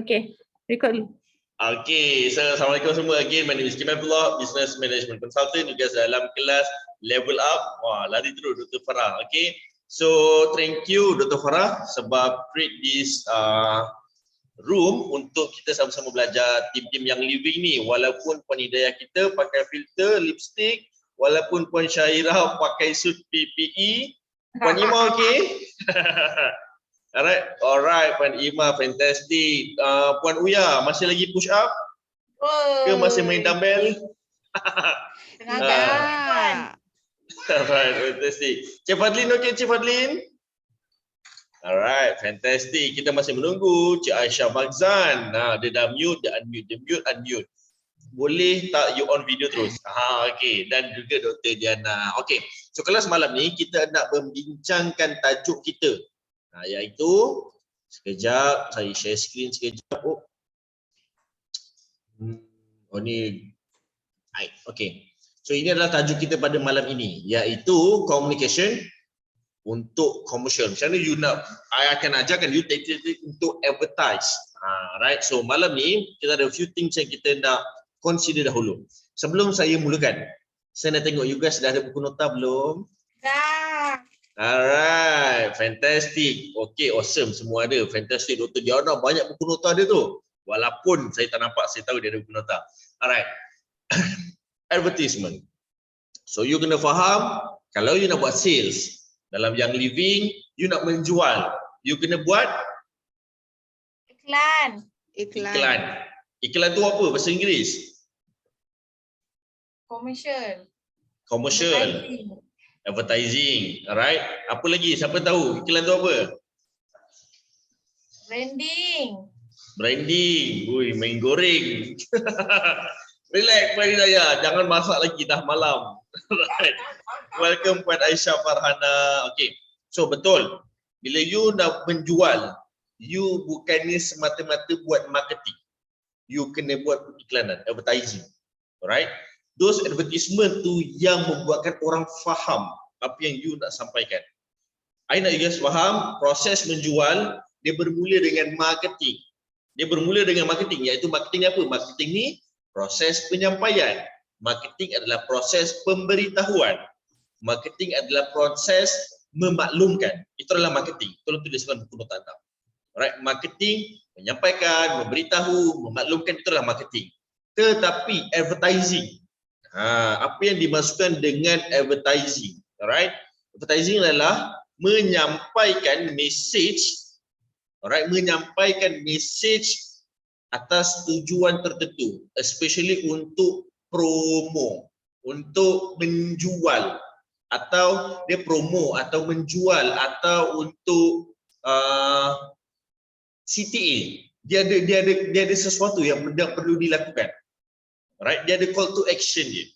Okay, record dulu. Okay, so Assalamualaikum semua. Again, my name is Kim Abdullah, Business Management Consultant. You guys dalam kelas Level Up. Wah, lari terus Dr. Farah. Okay, so thank you Dr. Farah sebab create this room untuk kita sama-sama belajar tim-tim yang living ni. Walaupun Puan Hidayah kita pakai filter, lipstick, walaupun Puan Syairah pakai suit PPE, Puan Ima okay? Alright, Puan Ima, fantastic. Puan Uya, masih lagi push up? Ke masih main dumbbell? Tenaga. Alright, fantastic. Cik Fadlin okay, Cik Fadlin? Alright, fantastic. Kita masih menunggu Cik Aisyah Magzan. Dia dah mute, dia unmute. Boleh tak you on video terus? Okay. Dan juga Dr. Diana. Okay, so kelas malam ni kita nak membincangkan tajuk kita. Iaitu, sekejap, saya share screen sekejap. Ni, okay. So ini adalah tajuk kita pada malam ini, iaitu communication untuk commercial. Macam mana you nak, I akan ajarkan you teknik untuk advertise. Right, so malam ni kita ada few things yang kita nak consider dahulu. Sebelum saya mulakan, saya nak tengok you guys dah ada buku nota belum? Dah. Alright, fantastic. Okay, awesome. Semua ada. Fantastic. Dr. Diana banyak buku nota dia tu. Walaupun saya tak nampak, saya tahu dia ada buku nota. Alright. Advertisement. So, you kena faham, kalau you nak buat sales, dalam yang living, you nak menjual, you kena buat? Iklan tu apa bahasa Inggeris? Commercial. Advertising. Alright. Apa lagi? Siapa tahu? Iklan tu apa? Branding. Ui, main goreng. Relax, Puan Hidayah. Jangan masak lagi, dah malam. Alright. Welcome Puan Aisyah Farhana. Okay. So, betul. Bila you nak menjual, you bukannya semata-mata buat marketing. You kena buat iklanan, advertising. Alright. Those advertisement tu yang membuatkan orang faham apa yang you nak sampaikan. I nak you guys faham, proses menjual dia bermula dengan marketing. Iaitu marketing apa? Marketing ni proses penyampaian. Marketing adalah proses pemberitahuan. Marketing adalah proses memaklumkan. Itu adalah marketing. Tolong tuliskan buku nota anda. Alright, marketing menyampaikan, memberitahu, memaklumkan, itu adalah marketing. Tetapi advertising, apa yang dimaksudkan dengan advertising? Alright, advertising adalah menyampaikan message, menyampaikan message atas tujuan tertentu, especially untuk promo, untuk menjual, atau dia promo atau menjual, atau untuk CTA. Dia ada sesuatu yang perlu dilakukan. Right, dia ada call to action dia.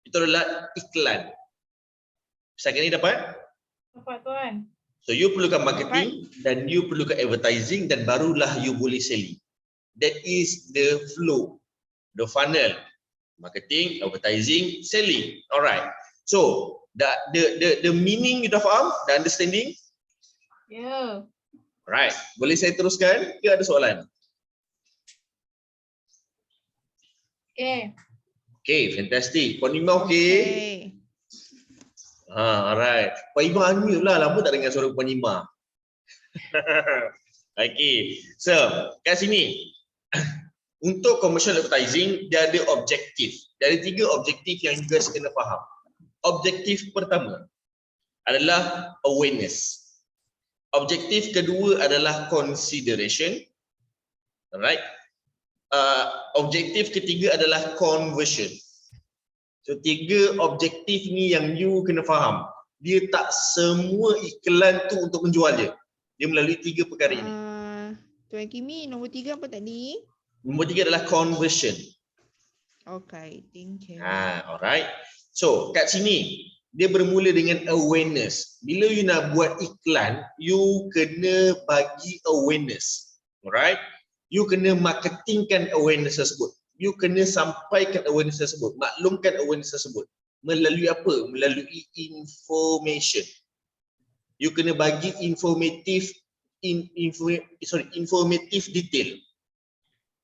Itu adalah iklan. Setakat ni dapat? Dapat tuan. So you perlukan marketing dan you perlukan advertising dan barulah you boleh selling. That is the flow, the funnel. Marketing, advertising, selling. Alright. So the meaning you dah faham? The understanding? Yeah. Right. Boleh saya teruskan? Ke ada soalan? Okay, fantastic. Puan Ima okay? Alright. Puan Ima unmute lah, lama tak dengar suara Puan Ima. Okay, so kat sini untuk commercial advertising dia ada objektif. Dia ada 3 objektif yang you guys kena faham. Objektif pertama adalah awareness. Objektif kedua adalah consideration. Alright. Objektif ketiga adalah conversion. So 3 objektif ni yang you kena faham. Dia tak semua iklan tu untuk menjual je. Dia melalui 3 perkara ini. Tuan Kimi, nombor 3 apa tadi? Nombor 3 adalah conversion. Okay, thank you. Alright. So kat sini dia bermula dengan awareness. Bila you nak buat iklan, you kena bagi awareness. Alright. You kena marketingkan awareness tersebut. You kena sampaikan awareness tersebut, maklumkan awareness tersebut. Melalui apa? Melalui information. You kena bagi informative detail.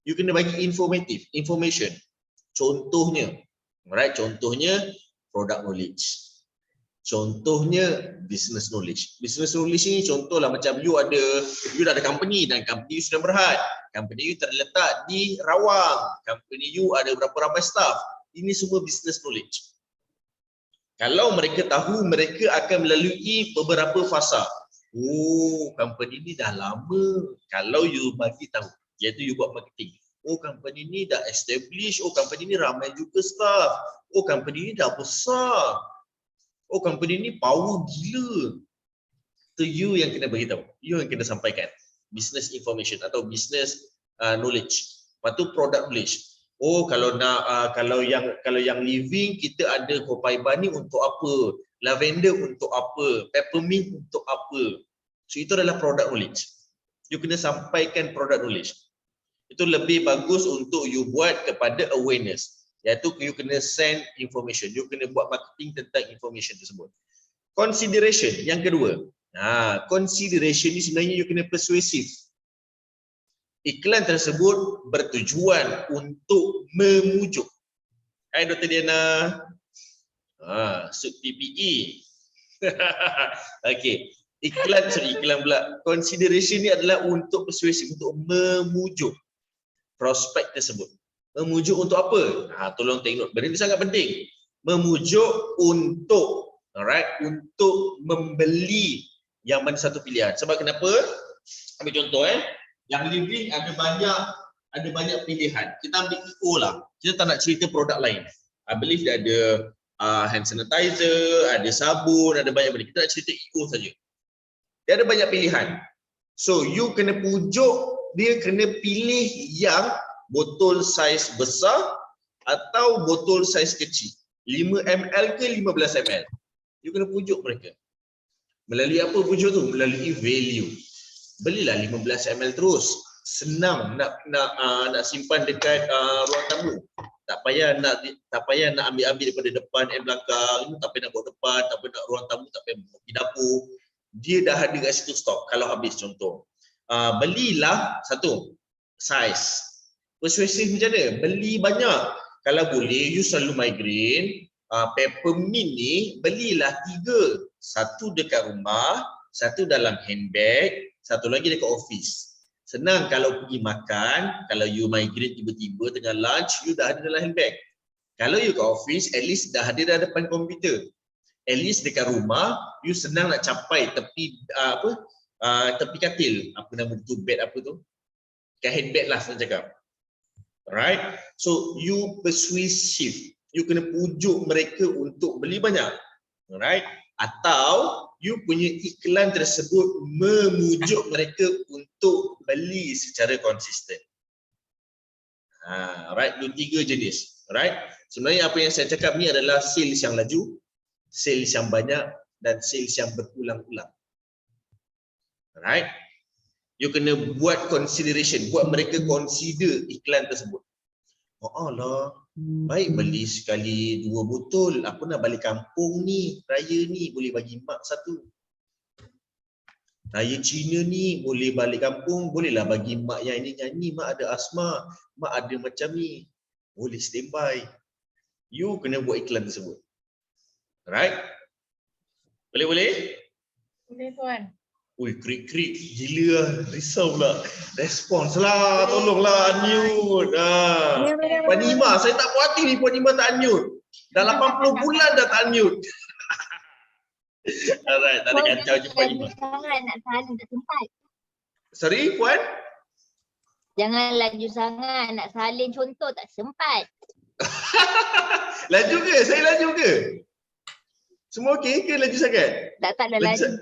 You kena bagi information. Contohnya, alright, contohnya product knowledge. Contohnya business knowledge. Business knowledge ni contohlah macam you dah ada company dan company you sudah berhad. Company you terletak di Rawang. Company you ada berapa ramai staff. Ini semua business knowledge. Kalau mereka tahu, mereka akan melalui beberapa fasa. Oh, company ni dah lama. Kalau you bagi tahu, iaitu you buat marketing. Oh, company ni dah establish. Oh, company ni ramai juga staff. Oh, company ni dah besar. Oh, company ni power gila. Itu you yang kena beritahu. You yang kena sampaikan. Business information atau business knowledge. Lepas tu product knowledge. Oh, kalau yang living kita ada copaiba ni untuk apa? Lavender untuk apa? Peppermint untuk apa? So itu adalah product knowledge. You kena sampaikan product knowledge. Itu lebih bagus untuk you buat kepada awareness. Iaitu you kena send information. You kena buat marketing tentang information tersebut. Consideration yang kedua. Consideration ni sebenarnya you kena persuasive. Iklan tersebut bertujuan untuk memujuk. Hai Dr. Diana. Sub PPE. Okey. Iklan pula. Consideration ni adalah untuk persuasive, untuk memujuk prospek tersebut. Memujuk untuk apa? Tolong take note. Benda ni sangat penting. Memujuk untuk, alright, untuk membeli yang mana satu pilihan. Sebab kenapa? Ambil contoh yang living ada banyak pilihan. Kita ambil EO lah. Kita tak nak cerita produk lain. I believe dia ada hand sanitizer, ada sabun, ada banyak benda. Kita nak cerita EO saja. Dia ada banyak pilihan. So you kena pujuk, dia kena pilih yang botol saiz besar atau botol saiz kecil. 5 ml ke 15 ml. You kena pujuk mereka. Melalui apa pujuk tu? Melalui value. Belilah 15 ml terus. Senang nak simpan dekat ruang tamu. Tak payah nak ambil daripada depan belakang, tak payah nak bawa depan, tak payah nak ruang tamu, tak payah pergi dapur. Dia dah ada kat situ stok kalau habis contoh. Belilah satu saiz. Persuasif macam mana? Beli banyak. Kalau boleh, you selalu migraine. Peppermint ni, belilah 3. Satu dekat rumah, satu dalam handbag, satu lagi dekat office. Senang kalau pergi makan, kalau you migraine tiba-tiba tengah lunch, you dah ada dalam handbag. Kalau you kat office, at least dah ada dah depan komputer. At least dekat rumah, you senang nak capai tepi tepi katil. Apa nama tu? Bed apa tu? Dekat handbag lah saya cakap. Right? So you persuasive. You kena pujuk mereka untuk beli banyak. Alright? Atau you punya iklan tersebut memujuk mereka untuk beli secara konsisten. Alright, tu 3 jenis. Alright? Sebenarnya apa yang saya cakap ni adalah sales yang laju, sales yang banyak dan sales yang berulang-ulang. Alright? You kena buat consideration, buat mereka consider iklan tersebut. Oh Allah, baik beli sekali 2 botol, aku nak balik kampung ni, raya ni boleh bagi mak 1. Raya Cina ni boleh balik kampung, bolehlah bagi mak yang ini nyanyi, mak ada asma, mak ada macam ni. Boleh standby. You kena buat iklan tersebut. Alright? Boleh? Boleh tuan. Ui, krik-krik, gila lah, risau pula. Respons lah, tolonglah unmute. Puan Nima, saya tak puas hati ni Puan Nima tak unmute. Dah 80 bulan dah tak unmute. Alright, tak ada kacau je Puan Nima. Jangan nak salin tak sempat. Sorry, Puan? Jangan laju sangat, nak salin contoh tak sempat. Laju ke? Saya laju ke? Semua okey ke laju sangat? Tak ada laju.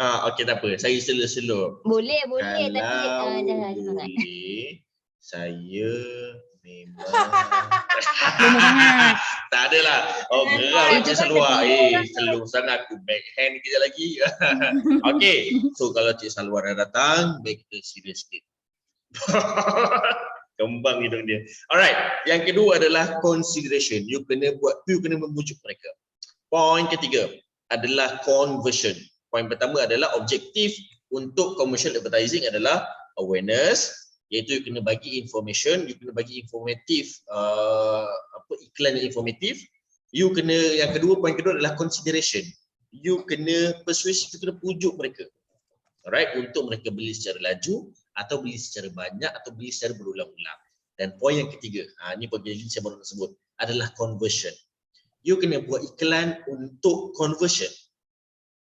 Okey tak apa. Saya slow-slow. Boleh tapi Kalau jangan sangat. boleh, saya memang tak adalah. Oh, geram Cik Salwa. Slow sana aku backhand kejap lagi. Okey. So kalau Cik Salwa dah datang, baik kita serius sikit. Kembang hidung dia. Alright, yang kedua adalah consideration. You kena memujuk mereka. Poin ketiga adalah conversion. Poin pertama adalah objektif untuk commercial advertising adalah awareness. iaitu you kena bagi information, you kena bagi informatif, iklan yang informatif. You kena, yang kedua, poin kedua adalah consideration. You kena persuasive, you kena pujuk mereka. Alright, untuk mereka beli secara laju atau beli secara banyak atau beli secara berulang-ulang. Dan poin yang ketiga, ini poin yang saya baru nak sebut, adalah conversion. You kena buat iklan untuk conversion.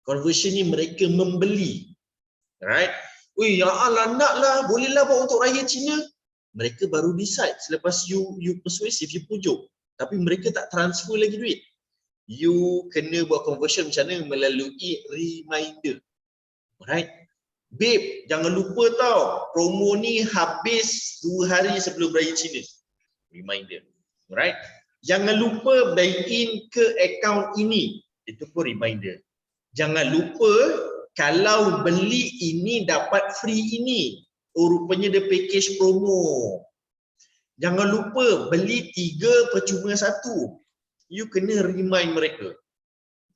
Conversion ni mereka membeli. Alright. Wih, ya Allah, naklah, bolehlah buat untuk raya Cina. Mereka baru decide selepas you persuasive, you pujuk. Tapi mereka tak transfer lagi duit. You kena buat conversion macam mana? Melalui reminder. Alright. Babe, jangan lupa tau, promo ni habis 2 hari sebelum raya Cina. Reminder. Alright. Jangan lupa buy in ke account ini. Itu pun reminder. Jangan lupa kalau beli ini dapat free ini. Oh, rupanya dia package promo. Jangan lupa beli 3 percuma 1. You kena remind mereka.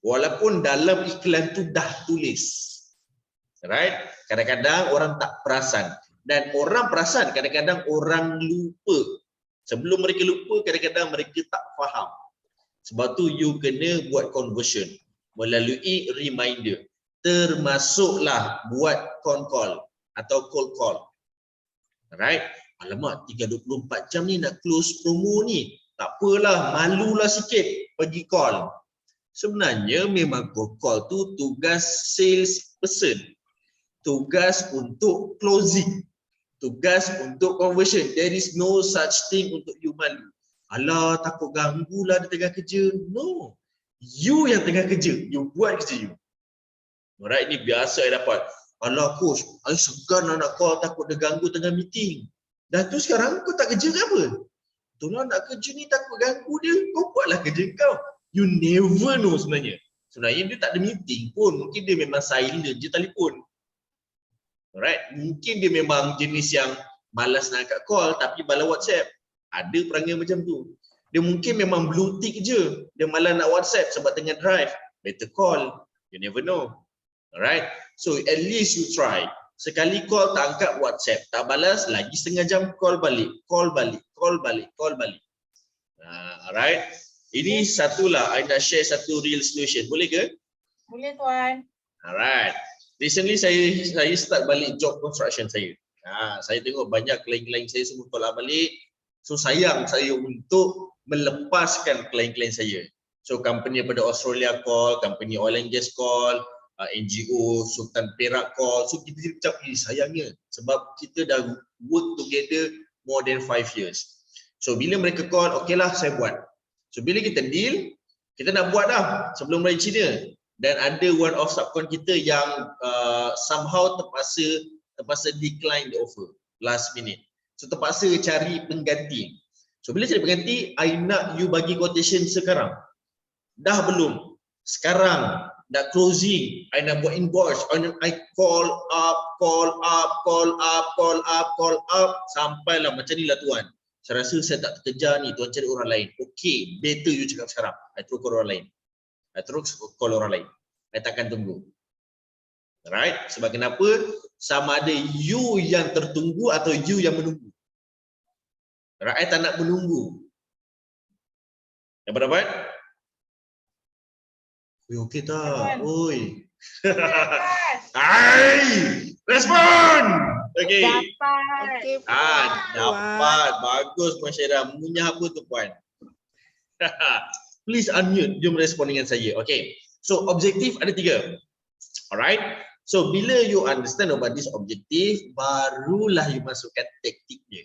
Walaupun dalam iklan tu dah tulis. Right? Kadang-kadang orang tak perasan. Dan orang perasan, kadang-kadang orang lupa. Sebelum mereka lupa, kadang-kadang mereka tak faham. Sebab tu you kena buat conversion melalui reminder. Termasuklah buat con call atau cold call. Right? Alamak, 3-24 jam ni nak close promo ni. Tak apalah, malulah sikit pergi call. Sebenarnya memang cold call tu tugas sales person. Tugas untuk closing. Tugas untuk conversion. There is no such thing untuk you malu. Alah, takut ganggulah dia tengah kerja. No. You yang tengah kerja. You buat kerja you. Alright, ni biasa saya dapat. Alah coach, saya segan nak call, takut dia ganggu tengah meeting. Dah tu sekarang kau tak kerja ke apa? Itulah nak kerja ni takut ganggu dia. Kau buatlah kerja kau. You never know sebenarnya. Sebenarnya dia tak ada meeting pun. Mungkin dia memang silent je telefon. Alright, mungkin dia memang jenis yang malas nak angkat call tapi balas WhatsApp. Ada perangai macam tu. Dia mungkin memang blue tick je. Dia malas nak WhatsApp sebab tengah drive. Better call. You never know. Alright. So at least you try. Sekali call tak angkat WhatsApp, tak balas, lagi setengah jam call balik, call balik, call balik, call balik. Alright. Ini satulah, I nak share satu real solution. Boleh ke? Boleh tuan. Alright. Recently saya start balik job construction saya. Saya tengok banyak klien-klien saya semua tolak balik. So sayang saya untuk melepaskan klien-klien saya. So company daripada Australia call, company oil and gas call, NGO, Sultan Perak call. So kita jadi macam sayangnya sebab kita dah work together more than 5 years. So bila mereka call, okeylah saya buat. So bila kita deal, kita nak buat dah sebelum raya Cina. Dan ada one of subcon kita yang somehow terpaksa decline the offer last minute. So terpaksa cari pengganti. So bila cari pengganti, I nak you bagi quotation sekarang. Dah belum? Sekarang nak closing, I nak buat invoice, I call up sampailah macam ni lah tuan. Saya rasa saya tak terkejar ni, tuan cari orang lain. Okay, better you cakap sekarang. I terus call orang lain. I takkan tunggu. Alright, sebab kenapa? Sama ada you yang tertunggu atau you yang menunggu. Alright, I tak nak menunggu. Dapat? Okey tak? Oi. Hai! Respon! Okey. Dapat. Okey, Dapat. Bagus Puan Syairah. Munyah apa tu Puan? Please unmute. Jom respon dengan saya. Okey. So objektif ada 3. Alright. So bila you understand about this objective, barulah you masukkan taktiknya.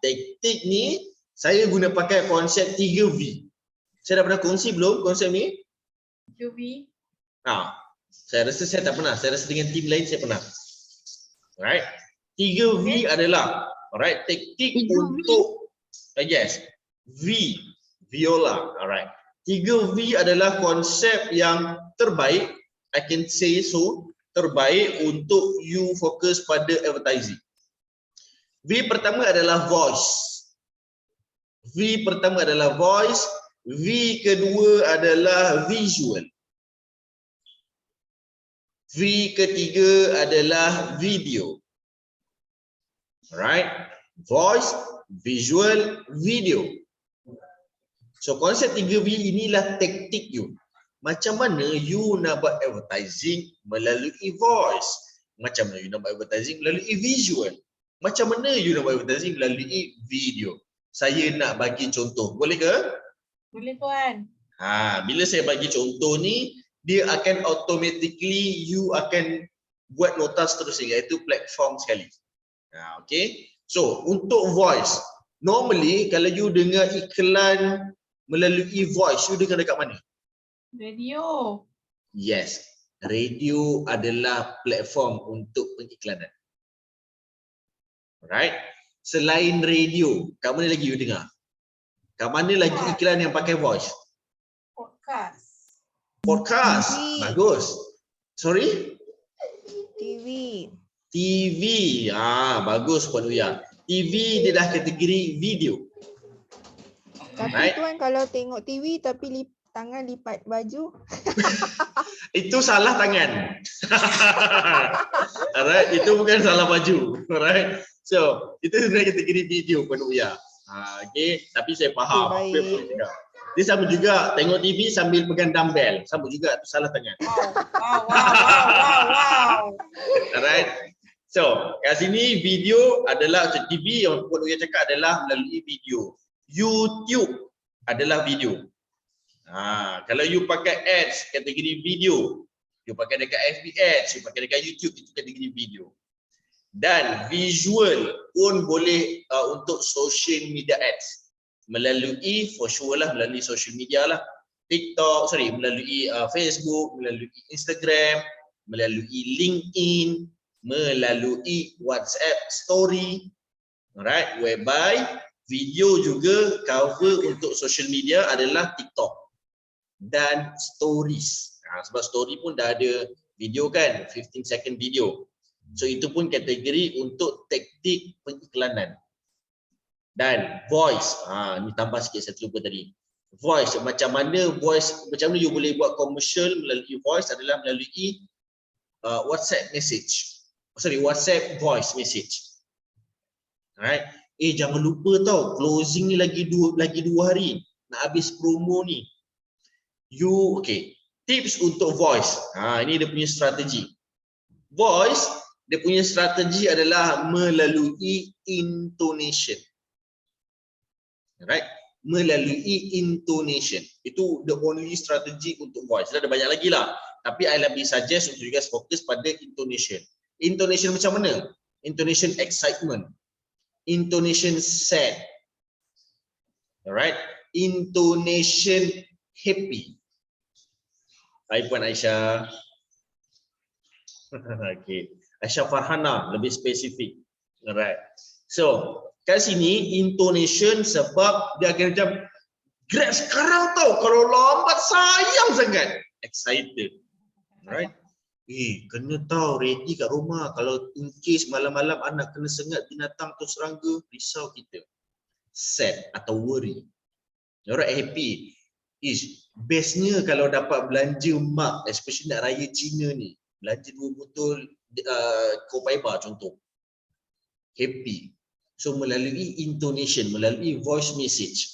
Taktik ni saya guna pakai konsep 3V. Saya dah pernah kongsi belum konsep ni? QV. Saya rasa saya tak pernah. Saya rasa dengan tim lain saya pernah. Alright. 3V adalah alright, taktik 3V. untuk yes. V, viola. Alright. 3V adalah konsep yang terbaik, I can say so, terbaik untuk you fokus pada advertising. V pertama adalah voice. V pertama adalah voice. V kedua adalah visual. V ketiga adalah video. Alright? Voice, visual, video. So konsep 3V inilah taktik you. Macam mana you nak buat advertising melalui voice? Macam mana you nak buat advertising melalui visual? Macam mana you nak buat advertising melalui video? Saya nak bagi contoh. Boleh ke? Boleh tuan. Bila saya bagi contoh ni, dia akan automatically you akan buat nota seterusnya, iaitu platform sekali. Okay. So untuk voice, normally kalau you dengar iklan melalui voice, you dengar dekat mana? Radio. Yes, radio adalah platform untuk pengiklanan. Alright. Selain radio, kat mana lagi you dengar? Kat mana lagi iklan yang pakai voice? Podcast. Podcast. TV. Bagus. Sorry? TV. TV. Bagus Puan Uya. TV dia dah kategori video. Tapi Right. tuan kalau tengok TV tapi tangan lipat baju. Itu salah tangan. Alright, itu bukan salah baju. Alright. So, itu sebenarnya kategori video Puan Uya. Okay, tapi saya faham. Okay, Apa yang baik. Puan cakap. Dia sama juga tengok TV sambil pegang dumbbell. Sama juga, itu salah tangan. Wow. Alright. So, kat sini video adalah TV yang Puan Uya cakap adalah melalui video. YouTube adalah video. Kalau you pakai ads kategori video, you pakai dekat FB ads, you pakai dekat YouTube, itu kategori video. Dan visual pun boleh untuk social media ads. Melalui for sure lah, melalui social media lah. TikTok, melalui Facebook, melalui Instagram, melalui LinkedIn, melalui WhatsApp story. Alright, whereby video juga cover untuk social media adalah TikTok dan stories. Sebab story pun dah ada video kan, 15 second video. So itu pun kategori untuk taktik pengiklanan. Dan voice, ni tambah sikit saya terlupa tadi. Voice, macam mana you boleh buat commercial melalui voice adalah melalui WhatsApp message. WhatsApp voice message. Alright. Jangan lupa tau, closing ni lagi dua hari. Nak habis promo ni. Tips untuk voice. Ini dia punya strategi. Voice, dia punya strategi adalah melalui intonation. Alright. Melalui intonation. Itu the only strategi untuk voice. Ada banyak lagi lah. Tapi I lebih suggest untuk you guys fokus pada intonation. Intonation macam mana? Intonation excitement. Intonation sad. Alright. Intonation happy. Hai Puan Aisyah. Okay. Aisyah Farhana lebih spesifik. Alright. So, kat sini intonation sebab dia akan macam Grab sekarang tau, kalau lambat sayang sangat. Excited. Alright. Kena tahu ready kat rumah. Kalau in case malam-malam anak kena sengat binatang tu serangga, risau kita. Sad atau worry. Alright, happy. Bestnya kalau dapat belanja mak, especially nak raya Cina ni. Belanja 2 botol Copaiba contoh. Happy. So melalui intonation, melalui voice message.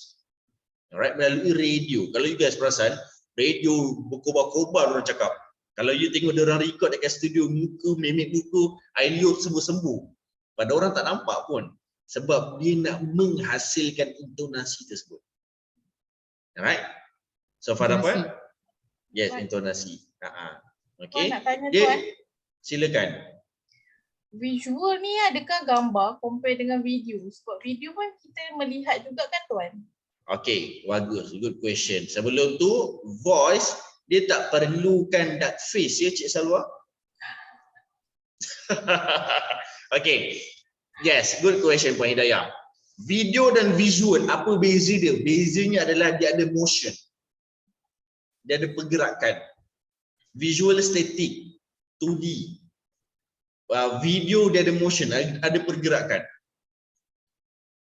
Alright, melalui radio. Kalau you guys perasan, radio berkobar-kobar orang cakap. Kalau you tengok dia orang record dekat studio, muka, memek muka, air semua sembuh. Pada orang tak nampak pun. Sebab dia nak menghasilkan intonasi tersebut. Alright? So far apa? Yes, intonasi. Okay. Tuan nak tanya tuan, Silakan. visual ni adakah gambar compare dengan video? Sebab video pun kita melihat juga kan tuan? Okay, bagus. Good question. Sebelum tu, voice, dia tak perlukan duck face ya Cik Salwa? Okay. Yes, good question Puan Hidayah. Video dan visual, apa beza dia? Bezanya adalah dia ada motion. Dia ada pergerakan. Visual static, 2D. Video dia ada motion, ada pergerakan.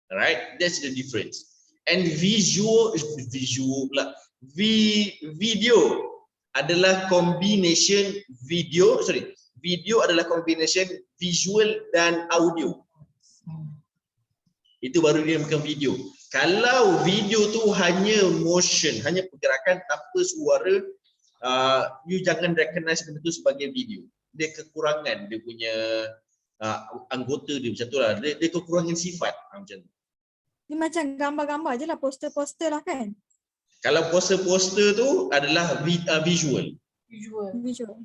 Alright, that's the difference. And video adalah combination video adalah combination visual dan audio. Itu baru dia bukan video. Kalau video tu hanya motion, hanya pergerakan tanpa suara, you jangan recognize benda tu sebagai video. Dia kekurangan dia punya anggota dia macam tu lah. Dia kekurangan sifat macam tu. Ni macam gambar-gambar je lah, poster-poster lah kan? Kalau poster-poster tu adalah visual. Visual.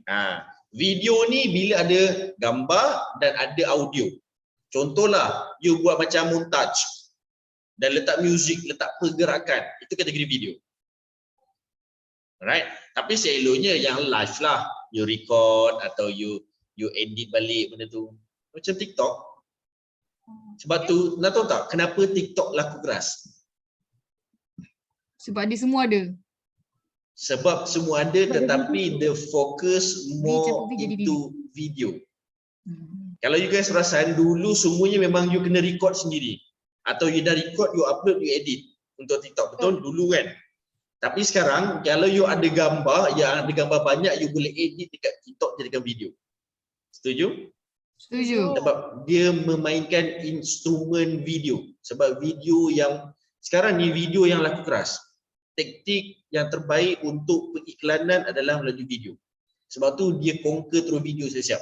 Video ni bila ada gambar dan ada audio. Contohlah, you buat macam montage dan letak muzik, letak pergerakan, itu kategori video. Alright, tapi seeloknya yang live lah, you record atau you edit balik benda tu. Macam TikTok. Sebab tu, nak tahu tak kenapa TikTok laku keras? Sebab dia semua ada. Sebab semua ada tetapi the focus more Dia jadi into video. Kalau you guys perasan, dulu semuanya memang you kena record sendiri. Atau you dah record, you upload, you edit untuk TikTok. Betul? Dulu kan? Tapi sekarang, kalau you ada gambar, yang ada gambar banyak, you boleh edit dekat TikTok jadikan video. Setuju? Setuju. Sebab dia memainkan instrumen video. Sebab video yang, sekarang ni video yang laku keras. Taktik yang terbaik untuk periklanan adalah melalui video. Sebab tu dia conquer terus video siap-siap.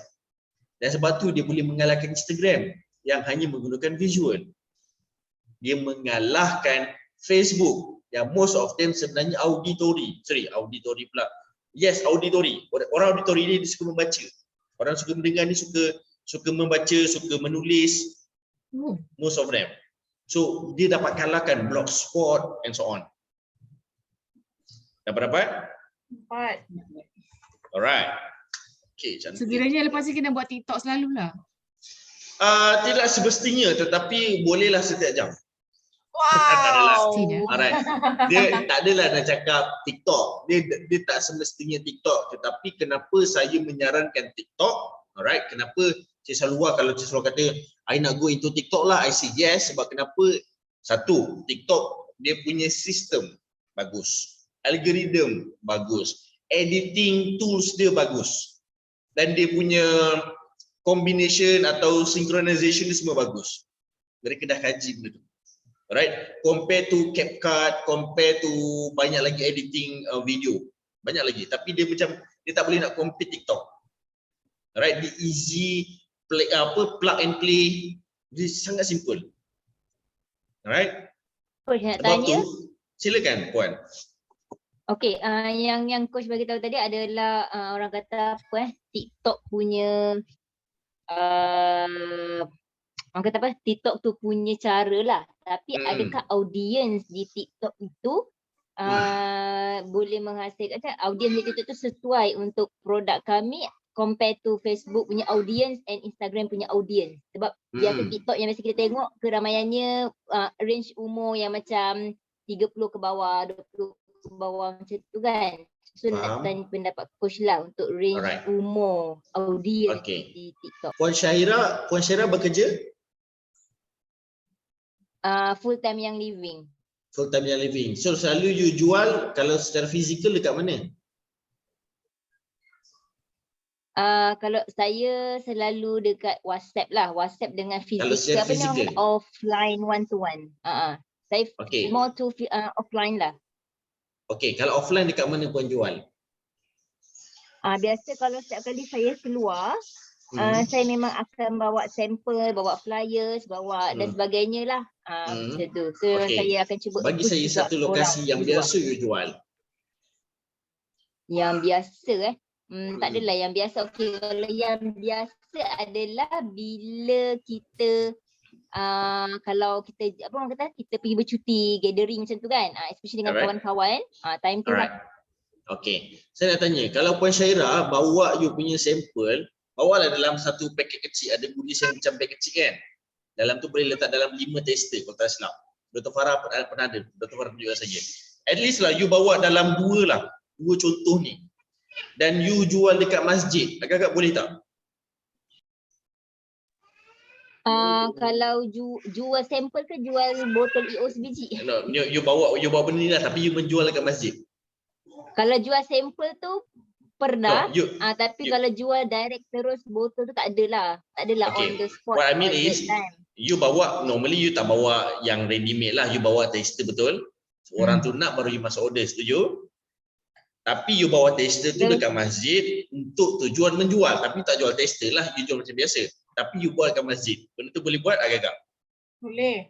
Dan sebab tu dia boleh mengalahkan Instagram yang hanya menggunakan visual. Dia mengalahkan Facebook yang most of them sebenarnya auditory. Auditory pula. Yes, auditory. Orang auditory ni dia suka membaca. Orang suka mendengar ni suka membaca, suka menulis. Most of them. So dia dapat kalahkan Blogspot and so on. Dapat? 4. Alright. Okay, cantik. Sekiranya lepas ni kena buat TikTok selalulah. Tidak semestinya, tetapi bolehlah setiap jam. Wow. Alright. Dia tak adalah nak cakap TikTok. Dia tak semestinya TikTok, tetapi kenapa saya menyarankan TikTok? Alright. Kenapa Cik Salwa, kalau Cik Salwa kata I nak go into TikTok lah, I say yes. Sebab kenapa? Satu, TikTok dia punya sistem bagus. Algoritma bagus. Editing tools dia bagus. Dan dia punya combination atau synchronization dia semua bagus. Mereka dah kaji benda tu. Alright, compare to CapCut, compare to banyak lagi editing video. Banyak lagi, tapi dia macam dia tak boleh nak compare TikTok. Alright, dia easy play, plug and play. Dia sangat simple. Alright. Coach nak Sebab tanya. tu, silakan puan. Okey, yang coach bagi tahu tadi adalah orang kata apa TikTok punya orang kata apa? TikTok tu punya cara lah. Tapi adakah audience di TikTok itu boleh menghasilkan audience di TikTok tu sesuai untuk produk kami compare to Facebook punya audience and Instagram punya audience? Sebab biasa TikTok yang biasa kita tengok keramaiannya range umur yang macam 30 ke bawah, 20 ke bawah macam tu kan. So nak tanya pendapat coach lah untuk range umur audience di TikTok. Puan Syahira bekerja? Full time yang living. Full time yang living. So selalu you jual kalau secara fizikal dekat mana? Kalau saya selalu dekat WhatsApp lah. WhatsApp dengan fizikal. Apa ni? Offline one to one. Saya more to offline lah. Okey, kalau offline dekat mana puan jual? Biasa kalau setiap kali saya keluar, saya memang akan bawa sampel, bawa flyers, bawa dan sebagainya lah. Macam tu. So saya akan cuba. Bagi saya satu lokasi yang biasa you jual. Yang biasa tak adalah yang biasa. Okey, kalau yang biasa adalah bila kita kalau kita apa orang kata kita pergi bercuti gathering macam tu kan, especially dengan kawan-kawan, time tu lah. Okey, saya nak tanya, kalau Puan Syahira bawa you punya sampel, bawalah dalam satu paket kecil, ada goodies yang macam beg kecil kan, dalam tu boleh letak dalam 5 tester kalau tak silap. Dr. Farah pernah ada, Dr. Farah tunjuk saya. At least lah you bawa dalam 2 lah, 2 contoh ni, dan you jual dekat masjid, agak-agak boleh tak? Kalau jual sampel ke jual botol EO sebiji? No, you bawa benda ni lah, tapi you menjual dekat masjid. Kalau jual sampel tu pernah, tapi kalau jual direct terus botol tu tak adalah. Tak adalah on the spot. What I mean is, You bawa, normally you tak bawa yang ready made lah, you bawa tester betul. So, orang tu nak baru you masuk order, setuju? Tapi you bawa tester tu dekat masjid untuk tujuan menjual, tapi tak jual tester lah, you jual macam biasa. Tapi you buat kat masjid. Benda tu boleh buat agak-agak? Boleh.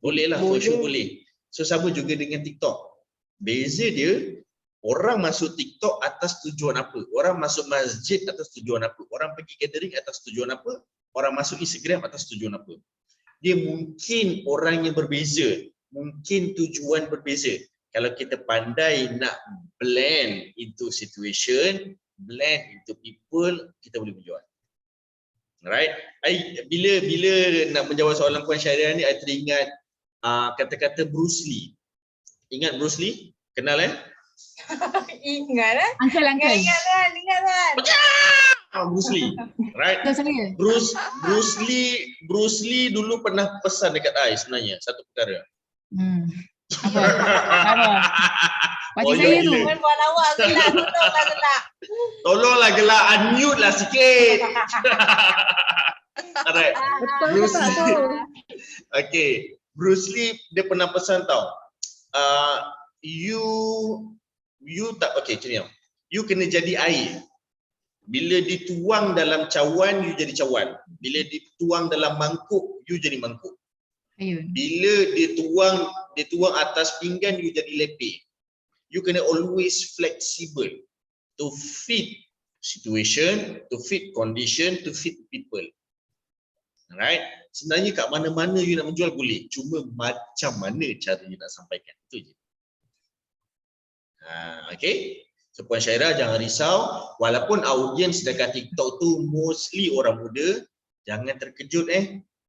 Boleh lah, for sure boleh. So sama juga dengan TikTok. Beza dia, orang masuk TikTok atas tujuan apa? Orang masuk masjid atas tujuan apa? Orang pergi gathering atas tujuan apa? Orang masuk Instagram atas tujuan apa? Dia mungkin orang yang berbeza, mungkin tujuan berbeza. Kalau kita pandai nak blend into situation, blend into people, kita boleh menjual. Alright. Bila nak menjawab soalan Puan Syahira ni, I teringat kata-kata Bruce Lee. Ingat Bruce Lee? Kenal Ingat Uncle. Ingat kan. Bruce Lee. Right? Betul saya. Bruce Lee dulu pernah pesan dekat I sebenarnya satu perkara. Apa? Pakcik Oh, saya ya, tu. gila. Buat awak gelak, tolonglah gelak. Tolonglah gelak, unmute lah sikit. Alright. Bruce Lee. Okay. Bruce Lee dia pernah pesan tau. You tak okay macam ni. You kena jadi air. Bila dituang dalam cawan, you jadi cawan. Bila dituang dalam mangkuk, you jadi mangkuk. Ayun. Bila dituang atas pinggan, you jadi lepeh. You kena always flexible to fit situation, to fit condition, to fit people. Alright? Sebenarnya kat mana-mana you nak menjual boleh. Cuma macam mana cara you nak sampaikan. Itu je. Okay? So Puan Syahira jangan risau. Walaupun audiens dekat TikTok tu mostly orang muda, jangan terkejut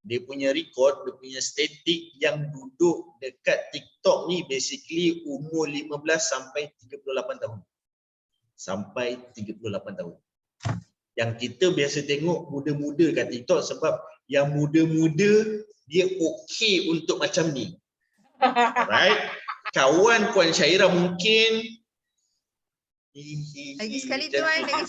Dia punya record, dia punya statistik yang duduk dekat TikTok ni basically umur 15 sampai 38 tahun. Sampai 38 tahun. Yang kita biasa tengok muda-muda kat TikTok sebab yang muda-muda dia okey untuk macam ni. Alright? Kawan Puan Syahira mungkin Lagi sekali tuan yang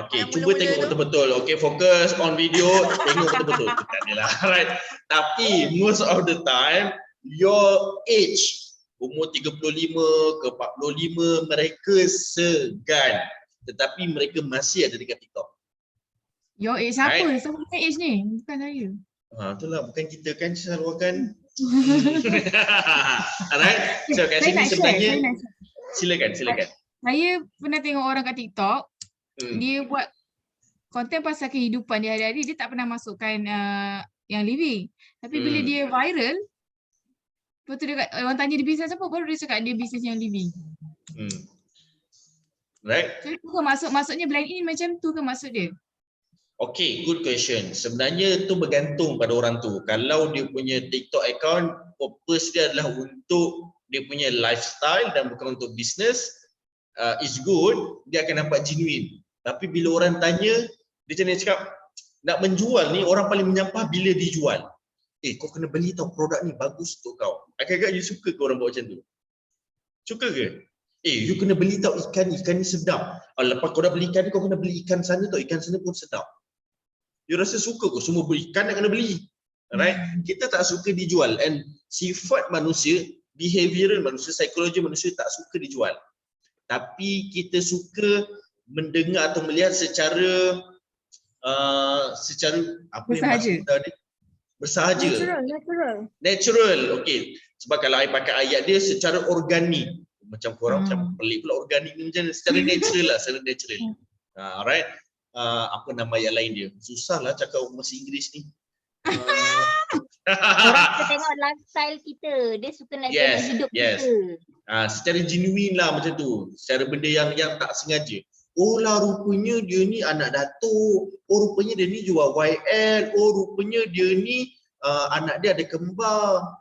okey, yang cuba mula-mula tengok tu. betul-betul. Okey, fokus on video, tengok betul-betul. Bukan dia lah. Alright. Tapi most of the time your age umur 35 ke 45 mereka segan. Tetapi mereka masih ada dekat TikTok. Your age siapa? Right. Siapa punya age ni? Bukan saya. Itulah bukan kita kan selalu akan. Alright. So kat Saya sini nak sebenarnya share. silakan. Saya pernah tengok orang kat TikTok, Hmm. dia buat konten pasal kehidupan dia hari-hari, dia tak pernah masukkan yang living. Tapi bila dia viral, lepas tu dia orang tanya dia bisnes apa, baru dia cakap dia bisnes yang living. Right. So tu ke maksudnya blend in macam tu ke maksud dia? Okay, good question. Sebenarnya tu bergantung pada orang tu. Kalau dia punya TikTok account, purpose dia adalah untuk dia punya lifestyle dan bukan untuk business, is good, dia akan nampak genuine. Tapi bila orang tanya, dia macam ni cakap, nak menjual ni orang paling menyampah bila dijual. Kau kena beli tau produk ni bagus untuk kau. Agak-agak you suka ke orang buat macam tu? Suka ke? You kena beli tau ikan ni sedap. Lepas kau dah beli ikan ni, kau kena beli ikan sana tau, ikan sana pun sedap. You rasa suka ke semua beli ikan nak kena beli? Alright? Kita tak suka dijual, and sifat manusia, behavioral manusia, psikologi manusia tak suka dijual. Tapi kita suka mendengar atau melihat secara apa Bersahaja. bersahaja. Natural. Okey. Sebab kalau I pakai ayat dia secara organik. Macam korang macam pelik pula organik ni, macam secara natural lah, secara natural. Alright. Apa nama ayat lain dia? Susahlah cakap bahasa Inggeris ni. Orang kita tengok lifestyle kita, dia suka nak tengok hidup kita. Secara genuine lah macam tu. Secara benda yang tak sengaja. Oh lah rupanya dia ni anak datuk. Oh rupanya dia ni jual YL. Oh rupanya dia ni anak dia ada kembar.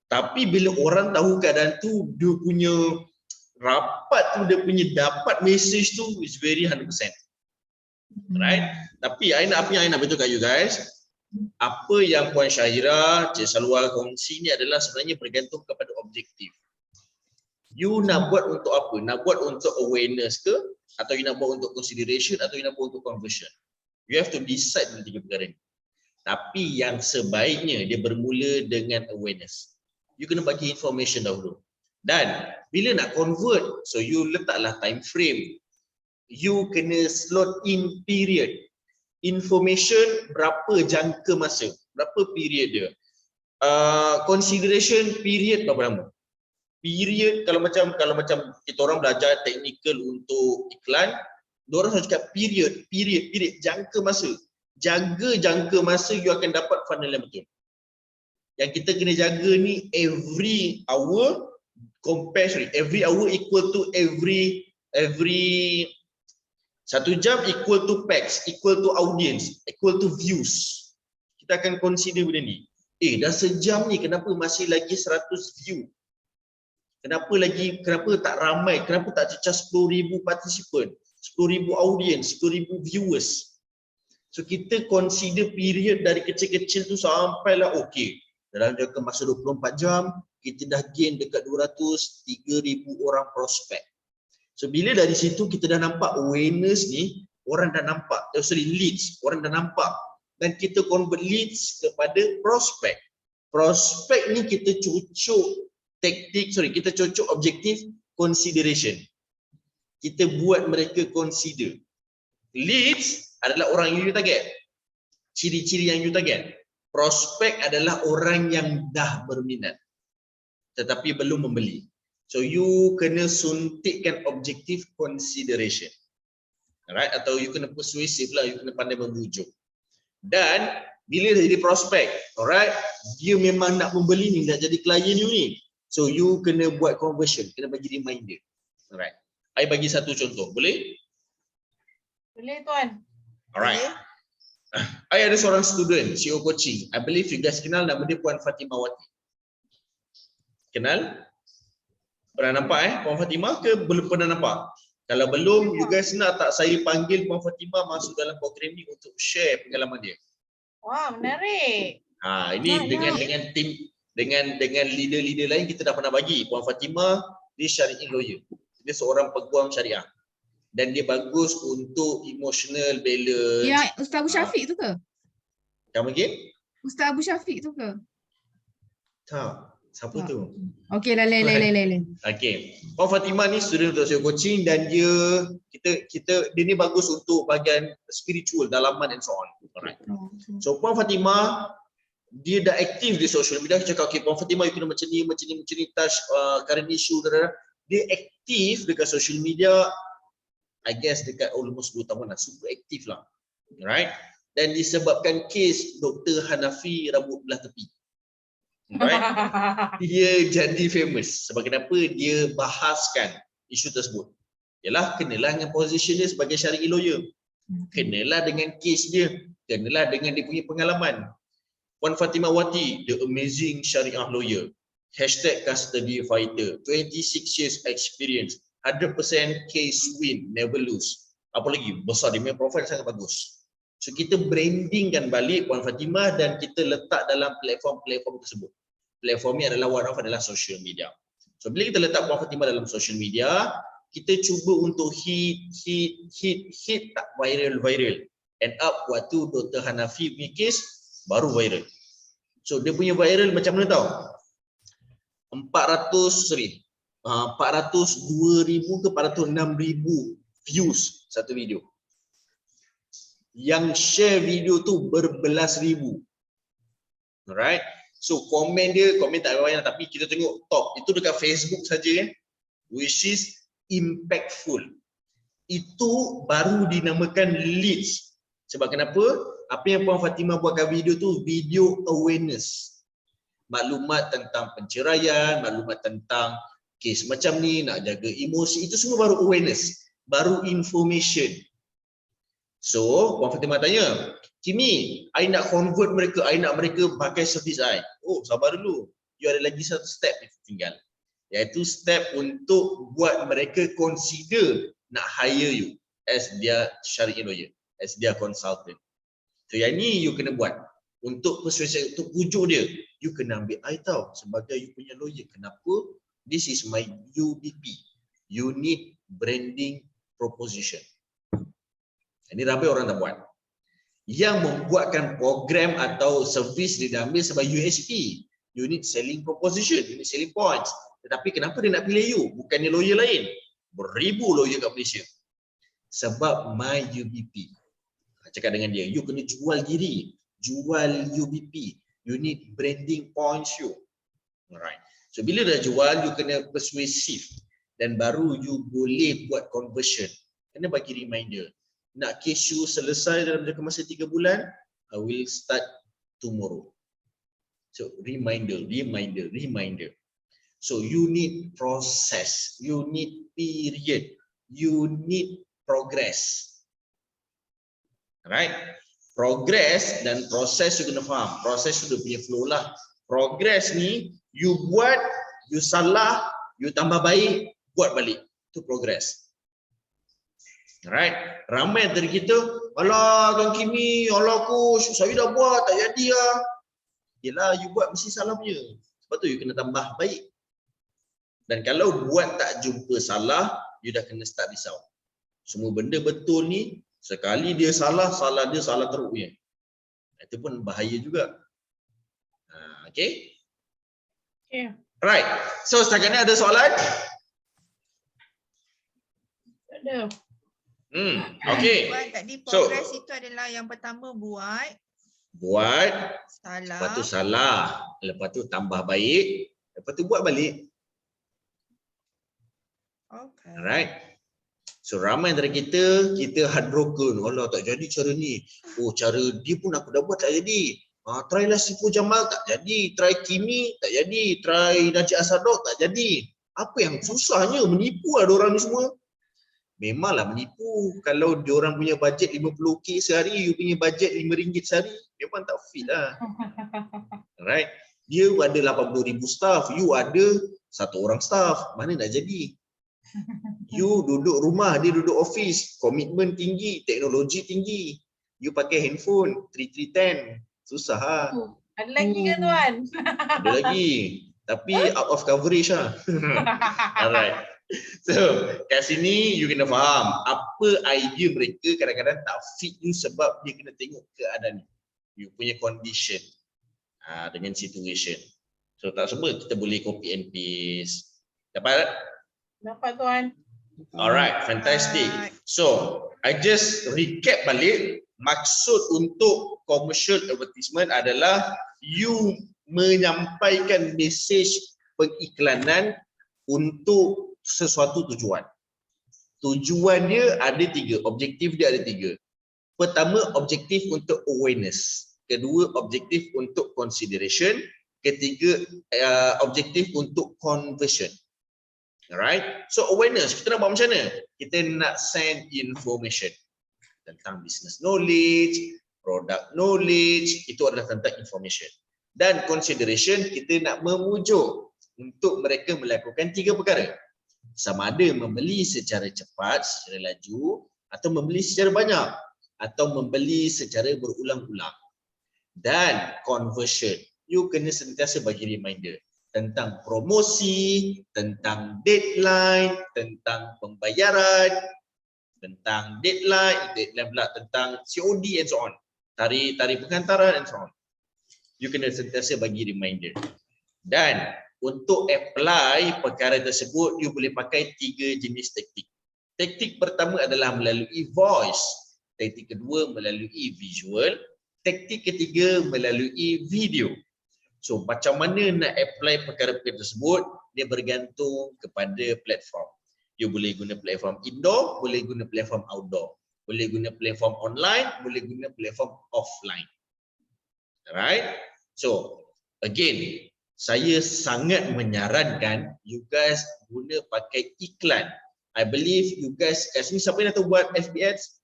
Tapi bila orang tahu keadaan tu, dia punya rapat tu, dia punya dapat message tu is very 100%. Right? Tapi apa yang I nak beritahu kat you guys, apa yang Puan Syahira, Cik Salwa kongsi ni adalah sebenarnya bergantung kepada objektif. You nak buat untuk apa? Nak buat untuk awareness ke? Atau you nak buat untuk consideration? Atau you nak buat untuk conversion? You have to decide dalam tiga perkara ni. Tapi yang sebaiknya dia bermula dengan awareness. You kena bagi information dahulu. Dan bila nak convert, so you letaklah time frame. You kena slot in period. Information berapa jangka masa, berapa period dia. Consideration period berapa lama. Period kalau macam kita orang belajar technical untuk iklan, diorang selalu cakap period, jangka masa. Jaga jangka masa, you akan dapat funnel yang betul. Yang kita kena jaga ni every hour every hour equal to every 1 jam equal to packs, equal to audience, equal to views. Kita akan consider benda ni. Dah sejam ni kenapa masih lagi 100 view? Kenapa tak ramai? Kenapa tak cecah 10,000 participant, 10,000 audience, 10,000 viewers? So kita consider period dari kecil-kecil tu sampailah okey. Dalam jangka masa 24 jam, kita dah gain dekat 203,000 orang prospek. So bila dari situ kita dah nampak awareness ni, orang dah nampak, leads, orang dah nampak. Dan kita convert leads kepada prospek. Prospek ni kita cocok kita cocok objektif consideration. Kita buat mereka consider. Leads adalah orang yang you target. Ciri-ciri yang you target. Prospek adalah orang yang dah berminat tetapi belum membeli. So you kena suntikkan objektif consideration. Alright, atau you kena persuasive lah, you kena pandai membujuk. Dan bila dah jadi prospek, alright, dia memang nak membeli ni, nak jadi klien you ni. So you kena buat conversion, kena bagi reminder. Alright. I bagi satu contoh, boleh? Boleh tuan. Alright. I ada seorang student, CEO coaching. I believe you guys kenal, nama dia Puan Fatimah Wati. Kenal? Pernah nampak Puan Fatimah ke belum pernah nampak? Kalau belum, you guys nak tak saya panggil Puan Fatimah masuk dalam program ni untuk share pengalaman dia. Wah, menarik. Ini dengan tim dengan leader-leader lain kita dah pernah bagi. Puan Fatimah dia syariah lawyer. Dia seorang peguam syariah. Dan dia bagus untuk emotional balance. Ya, Ustaz Abu Syafiq tu ke? Come again? Ustaz Abu Syafiq tu ke? Tak. Siapa tu? Okey, lain. Okey. Puan Fatimah ni student untuk CEO coaching dan dia ni bagus untuk bahagian spiritual, dalaman and so on. Alright. So Puan Fatimah dia dah aktif di social media. Kita cakap okey Puan Fatimah you kena macam ni touch current issue dia aktif dekat social media. I guess dekat almost 2 tahun lah, super aktif lah. Alright. Dan disebabkan kes Dr. Hanafi rambut belah tepi. Right? Dia jadi famous. Sebab kenapa dia bahaskan isu tersebut? Yalah, kenalah dengan position dia sebagai syariah lawyer. Kenalah dengan kes dia. Kenalah dengan dia punya pengalaman. Puan Fatimah Wati, the amazing syariah lawyer. #custody fighter. 26 years experience. 100% case win, never lose. Apa lagi? Besar, dia punya profile sangat bagus. So kita brandingkan balik Puan Fatimah dan kita letak dalam platform-platform tersebut. Platform ni adalah one of adalah social media. So bila kita letak Puan Fatimah dalam social media, kita cuba untuk hit tak viral. End up waktu Dr. Hanafi punya case baru viral. So dia punya viral macam mana tau? 402,000 ke 406,000 views satu video. Yang share video tu berbelas ribu. Alright. So komen tak banyak tapi kita tengok top. Itu dekat Facebook saja which is impactful. Itu baru dinamakan leads. Sebab kenapa? Apa yang Puan Fatimah buatkan video tu video awareness. Maklumat tentang penceraian, maklumat tentang kes macam ni, nak jaga emosi, itu semua baru awareness, baru information. So, Puan Fatimah tanya, Kimi, I nak convert mereka, I nak mereka pakai servis I. Oh, sabar dulu. You ada lagi satu step yang tinggal. Iaitu step untuk buat mereka consider nak hire you as their syariah lawyer, as their consultant. So, yang ni you kena buat. Untuk persuasion, untuk pujuk dia, you kena ambil I tau sebagai you punya lawyer. Kenapa? This is my UBP. Unique Branding Proposition. Ini ramai orang tak buat. yang membuatkan program atau servis dia dah ambil sebagai USP, unique selling proposition, unique selling points. Tetapi kenapa dia nak pilih you? Bukannya lawyer lain. Beribu lawyer kat Malaysia. Sebab my UBP. Cakap dengan dia, you kena jual diri, jual UBP, unique branding points you. Alright. So bila dah jual, you kena persuasive dan baru you boleh buat conversion. Kena bagi reminder. Nak case you selesai dalam jangka masa 3 bulan, I will start tomorrow. So reminder. So you need process, you need period, you need progress. Right? Progress dan proses you kena faham. Proses tu dia punya flow lah. Progress ni you buat, you salah, you tambah baik, buat balik. Itu progress. Right? Ramai dari kita, alah Tuan Kimi, alah coach, saya dah buat, tak jadi lah. Yelah, you buat mesti salah punya. Sebab tu you kena tambah baik. Dan kalau buat tak jumpa salah, you dah kena start risau. Semua benda betul ni, sekali dia salah, salah dia salah teruk punya. Itu pun bahaya juga. Okay? Okay. Right. So setakat ni ada soalan? Tak ada. Okay. Buat tadi So, progress itu adalah yang pertama buat salah. Lepas tu salah, lepas tu tambah baik, lepas tu buat balik. Okay. Alright. So ramai dari kita heartbroken. Allah tak jadi cara ni. Oh cara dia pun aku dah buat tak jadi. Try lah Sifu Jamal tak jadi. Try Kimi tak jadi. Try Najib Asadok tak jadi. Apa yang susahnya menipu ada orang ni semua. Memanglah menipu. Kalau diorang punya bajet 50k sehari, you punya bajet RM5 sehari, memang tak fit lah. Alright. Dia ada 80,000 staff, you ada 1 orang staff. Mana nak jadi? You duduk rumah, dia duduk office. Komitmen tinggi, teknologi tinggi. You pakai handphone 3310. Susah lah. Ada lagi ke tuan? Ada lagi. Tapi out of coverage lah. Alright. So, kat sini you kena faham apa idea mereka kadang-kadang tak fit you sebab dia kena tengok keadaan you punya condition dengan situation. So, tak semua kita boleh copy and paste. Dapat? Dapat tuan. Alright, fantastic. So, I just recap balik. Maksud untuk commercial advertisement adalah you menyampaikan message pengiklanan untuk sesuatu tujuan. Tujuan dia ada 3, objektif dia ada 3. Pertama, objektif untuk awareness. Kedua, objektif untuk consideration. Ketiga, objektif untuk conversion. Alright. So awareness, kita nak buat macam mana? Kita nak send information tentang business knowledge, product knowledge, itu adalah tentang information. Dan consideration, kita nak memujuk untuk mereka melakukan 3 perkara. Sama ada membeli secara cepat, secara laju, atau membeli secara banyak, atau membeli secara berulang-ulang. Dan conversion, you kena sentiasa bagi reminder tentang promosi, tentang deadline, tentang pembayaran, tentang deadline pula tentang COD and so on. Tarikh penghantaran and so on. You kena sentiasa bagi reminder. Dan untuk apply perkara tersebut, you boleh pakai 3 jenis taktik. Taktik pertama adalah melalui voice. Taktik kedua melalui visual. Taktik ketiga melalui video. So macam mana nak apply perkara-perkara tersebut, dia bergantung kepada platform. You boleh guna platform indoor, boleh guna platform outdoor. Boleh guna platform online, boleh guna platform offline. Alright? So again, saya sangat menyarankan you guys guna pakai iklan. I believe you guys kat sini, siapa yang tahu buat FB ads?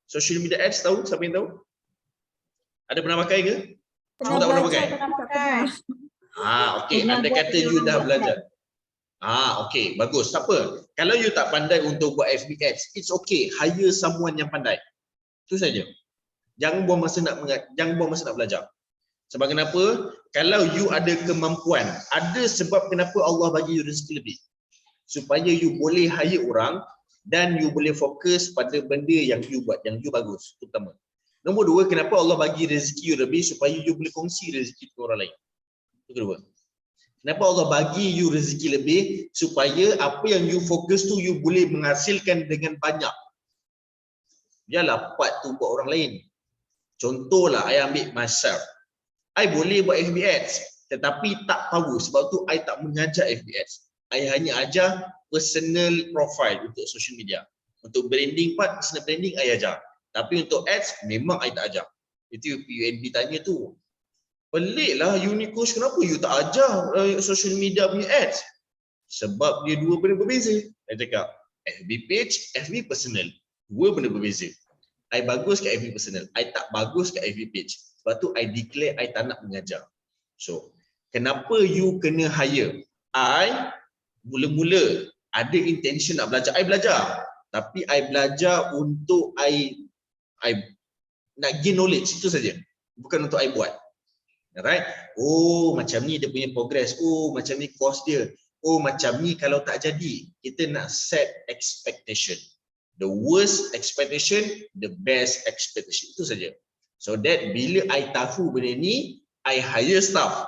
Social media ads tahu? Siapa yang tahu? Ada pernah pakai ke? Semua tak pernah pakai? Okey, anda kata you dah belajar. Okey, bagus. Tak apa. Kalau you tak pandai untuk buat FB ads, it's okay. Hire someone yang pandai. Itu saja. Jangan buang masa nak belajar. Sebab kenapa? Kalau you ada kemampuan, ada sebab kenapa Allah bagi you rezeki lebih. Supaya you boleh hire orang dan you boleh fokus pada benda yang you buat, yang you bagus. Itu pertama. Nombor dua, kenapa Allah bagi rezeki you lebih supaya you boleh kongsi rezeki dengan orang lain. Itu kedua. Kenapa Allah bagi you rezeki lebih supaya apa yang you fokus tu you boleh menghasilkan dengan banyak. Biarlah part tu buat orang lain. Contohlah, I ambil myself. I boleh buat FB Ads, tetapi tak tahu sebab tu I tak mengajar FB Ads. I hanya ajar personal profile untuk social media. Untuk branding part, personal branding I ajar. Tapi untuk ads memang I tak ajar. Itu UNB tanya tu. Peliklah Unicoach, kenapa you tak ajar social media punya ads? Sebab dia dua benda berbeza. Saya cakap FB page, FB personal. Dua benda berbeza. I bagus kat FB personal, I tak bagus kat FB page. Sebab tu I declare I tak nak mengajar. So, kenapa you kena hire? I mula-mula ada intention nak belajar. I belajar. Tapi I belajar untuk I nak gain knowledge, itu saja. Bukan untuk I buat. Alright? Oh, macam ni dia punya progress. Oh, macam ni course dia. Oh, macam ni kalau tak jadi. Kita nak set expectation. The worst expectation, the best expectation. Itu saja. So that bila I tahu benda ni, I hire staff.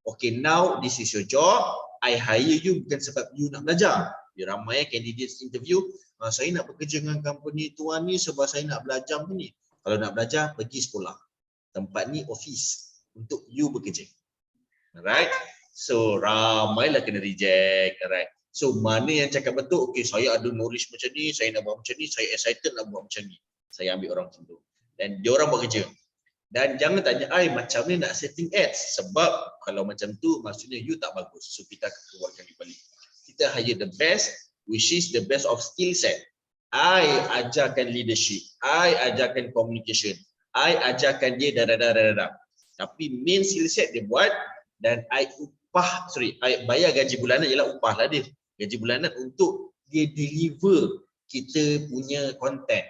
Okay, now this is your job. I hire you bukan sebab you nak belajar. Dia ramai candidates interview, saya nak bekerja dengan company tuan ni sebab saya nak belajar ni. Kalau nak belajar, pergi sekolah. Tempat ni office untuk you bekerja. Alright? So ramailah kena reject. Alright? So mana yang cakap betul, okay saya ada knowledge macam ni, saya nak buat macam ni, saya excited nak buat macam ni. Saya ambil orang macam tu. Dan dia orang buat kerja. Dan jangan tanya, macam ni nak setting ads. Sebab kalau macam tu, maksudnya you tak bagus. So kita akan keluarkan di balik. Kita hire the best, which is the best of skill set. I ajarkan leadership. I ajarkan communication. I ajarkan dia dah. Tapi main skill set dia buat dan I bayar gaji bulanan, ialah upah lah dia. Gaji bulanan untuk dia deliver kita punya content.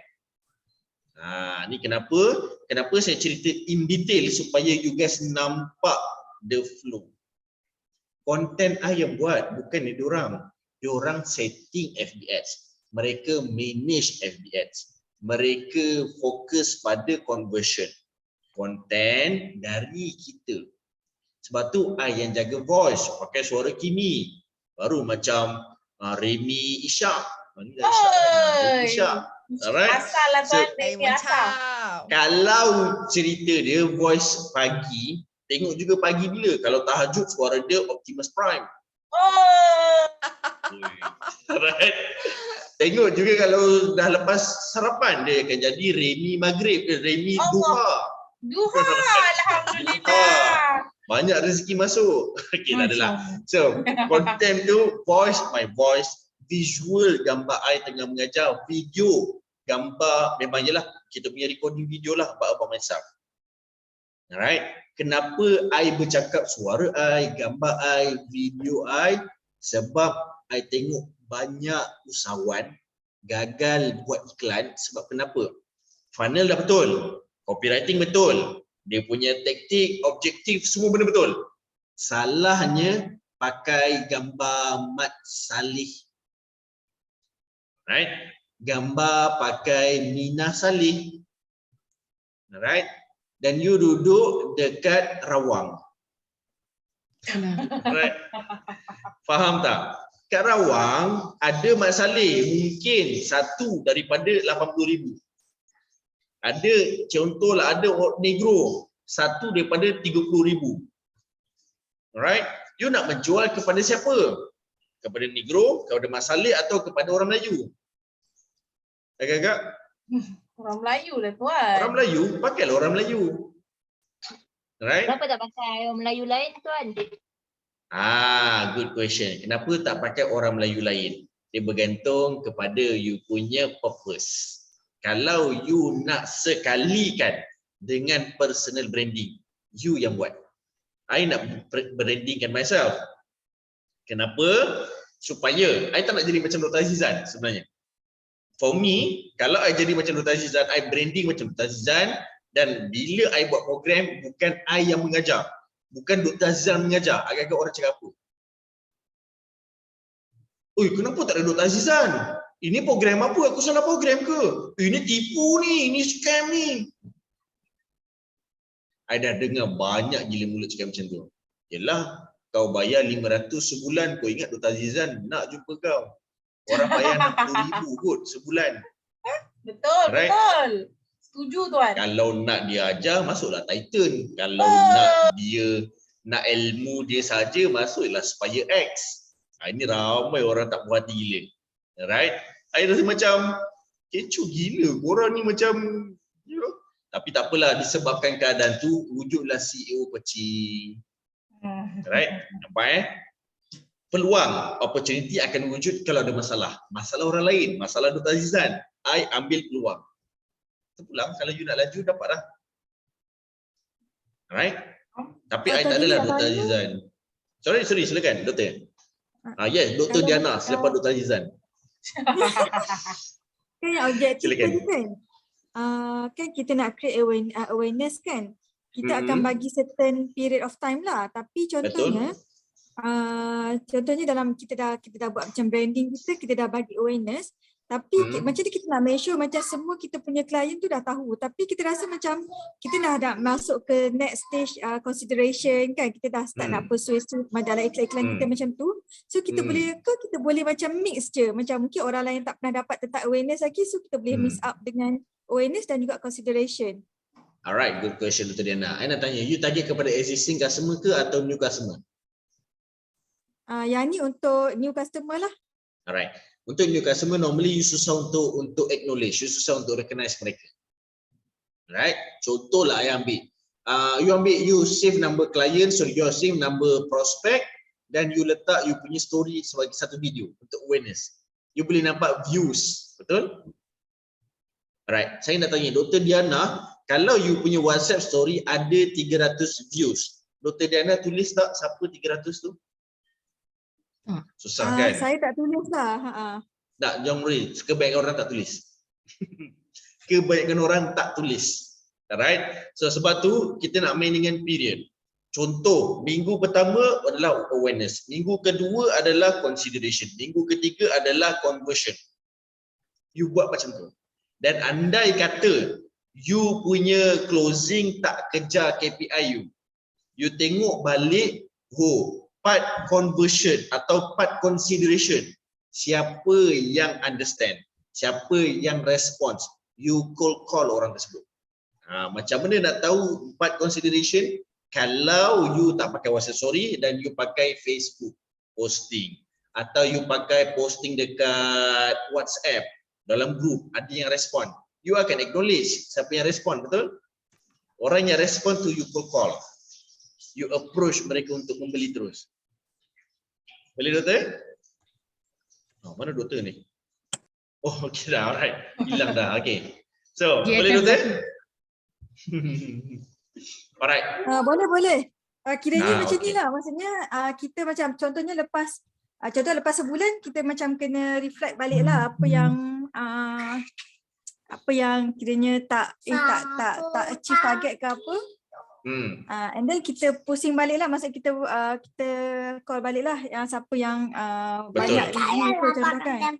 Ni kenapa saya cerita in detail supaya you guys nampak the flow. Content I yang buat, bukan dia orang. Dia orang setting FB Ads. Mereka manage FB Ads. Mereka fokus pada conversion. Content dari kita. Sebab tu I yang jaga voice, pakai suara Kimi. Baru macam Remy Ishak. Ishak. Alright. Asal lah tuan, Remy asal. Kalau cerita dia voice pagi, tengok juga pagi bila. Kalau tahajud suara dia Optimus Prime. Alright. Tengok juga kalau dah lepas sarapan dia akan jadi Remy Maghrib, Remy Duha. Alhamdulillah. Banyak rezeki masuk. Okey, dah adalah. So, content tu voice, my voice, visual gambar I tengah mengajar, video, gambar memang jelah kita punya recording video lah about myself. Alright. Kenapa I bercakap suara I, gambar I, video I? Sebab I tengok banyak usahawan gagal buat iklan. Sebab kenapa? Funnel dah betul, copywriting betul, dia punya taktik, objektif, semua benda betul. Salahnya pakai gambar Mat Salih. Right? Gambar pakai Mina Salih. Alright? Dan you duduk dekat Rawang. Right? Faham tak? Kat Rawang ada Mat Salih, mungkin satu daripada 80,000. Ada contohlah ada Negro, satu daripada 30,000. Alright? You nak menjual kepada siapa? Kepada Negro, kepada Mat Salih atau kepada orang Melayu? Agak-agak? Orang Melayu lah tuan. Orang Melayu, pakailah orang Melayu. Alright? Kenapa tak pakai orang Melayu lain tuan? Good question. Kenapa tak pakai orang Melayu lain? Dia bergantung kepada you punya purpose. Kalau you nak sekalikan dengan personal branding, you yang buat. I nak brandingkan myself. Kenapa? Supaya I tak nak jadi macam Dr. Azizan sebenarnya. For me, kalau I jadi macam Dr. Azizan, I branding macam Dr. Azizan, dan bila I buat program, bukan I yang mengajar. Bukan Dr. Azizan mengajar. Agak-agak orang cakap apa? Oi, kenapa tak ada Dr. Azizan? Ini program apa? Aku salah program ke? Ini tipu ni, ini scam ni. I dah dengar banyak gila mulut cakap macam tu. Yelah, kau bayar 500 sebulan, kau ingat Dr. Azizan nak jumpa kau. Orang bayar 60,000 kot sebulan. Betul, Right? betul. Setuju tuan. Kalau nak dia ajar, masuklah Titan. Kalau nak nak ilmu dia saja, masuklah Spire X. Ini ramai orang tak puas hati gila. Right? I rasa macam kecoh gila. Korang ni macam, you know. Tapi tak apalah, disebabkan keadaan tu, wujudlah CEO kecil. Right? Nampak peluang, opportunity akan wujud kalau ada masalah. Masalah orang lain, masalah Dr. Azizan. I ambil peluang. Terpulang, kalau you nak laju, dapat dah. Right? Tapi I tak adalah Dr. Azizan. Sorry, silakan, Doktor. Yes, Dr. Diana selepas Dr. Azizan. Kan yang objektif Silakan. tu kan, kan kita nak create awareness kan, kita akan bagi certain period of time lah. Tapi contohnya, contohnya dalam kita dah buat macam branding kita dah bagi awareness. Tapi macam ni kita nak make sure macam semua kita punya klien tu dah tahu. Tapi kita rasa macam kita dah masuk ke next stage consideration kan. Kita dah start nak persuasive dalam iklan-iklan kita macam tu. So kita boleh macam mix je. Macam mungkin orang lain tak pernah dapat tentang awareness lagi. So kita boleh mix up dengan awareness dan juga consideration. Alright, good question Dr. Diana. I nak tanya, you target kepada existing customer ke atau new customer? Yang ni untuk new customer lah. Alright. Untuk new customer, normally you susah untuk acknowledge, you susah untuk recognize mereka. Right? Contohlah I ambil. You save number client, so you save number prospect, dan you letak you punya story sebagai satu video untuk awareness. You boleh nampak views, betul? Alright, saya nak tanya Dr. Diana, kalau you punya WhatsApp story ada 300 views, Dr. Diana tulis tak siapa 300 tu? Susah kan? Saya tak tulis lah. Tak, jangan worry. Kebanyakan orang tak tulis. Kebanyakan orang tak tulis. Alright? So sebab tu kita nak main dengan period. Contoh, minggu pertama adalah awareness. Minggu kedua adalah consideration. Minggu ketiga adalah conversion. You buat macam tu. Dan andai kata you punya closing tak kejar KPI you. You tengok balik, part conversion atau part consideration, siapa yang understand, siapa yang response, you call orang tersebut. Macam mana nak tahu part consideration? Kalau you tak pakai WhatsApp story dan you pakai Facebook posting, atau you pakai posting dekat WhatsApp dalam group, ada yang respon, you akan acknowledge siapa yang respon, betul? Orang yang respon tu you call, you approach mereka untuk membeli terus. Boleh Doktor? Mana Doktor ni? Oh, okey dah, alright. Hilang dah, okey. So, boleh Doktor? Alright. Boleh. Kiranya macam ni lah. Maksudnya kita macam contohnya lepas sebulan kita macam kena reflect balik lah apa yang kiranya tak achieve target ke apa. And then kita pusing balik lah, masa kita call balik lah yang siapa yang banyak review tu contoh kan.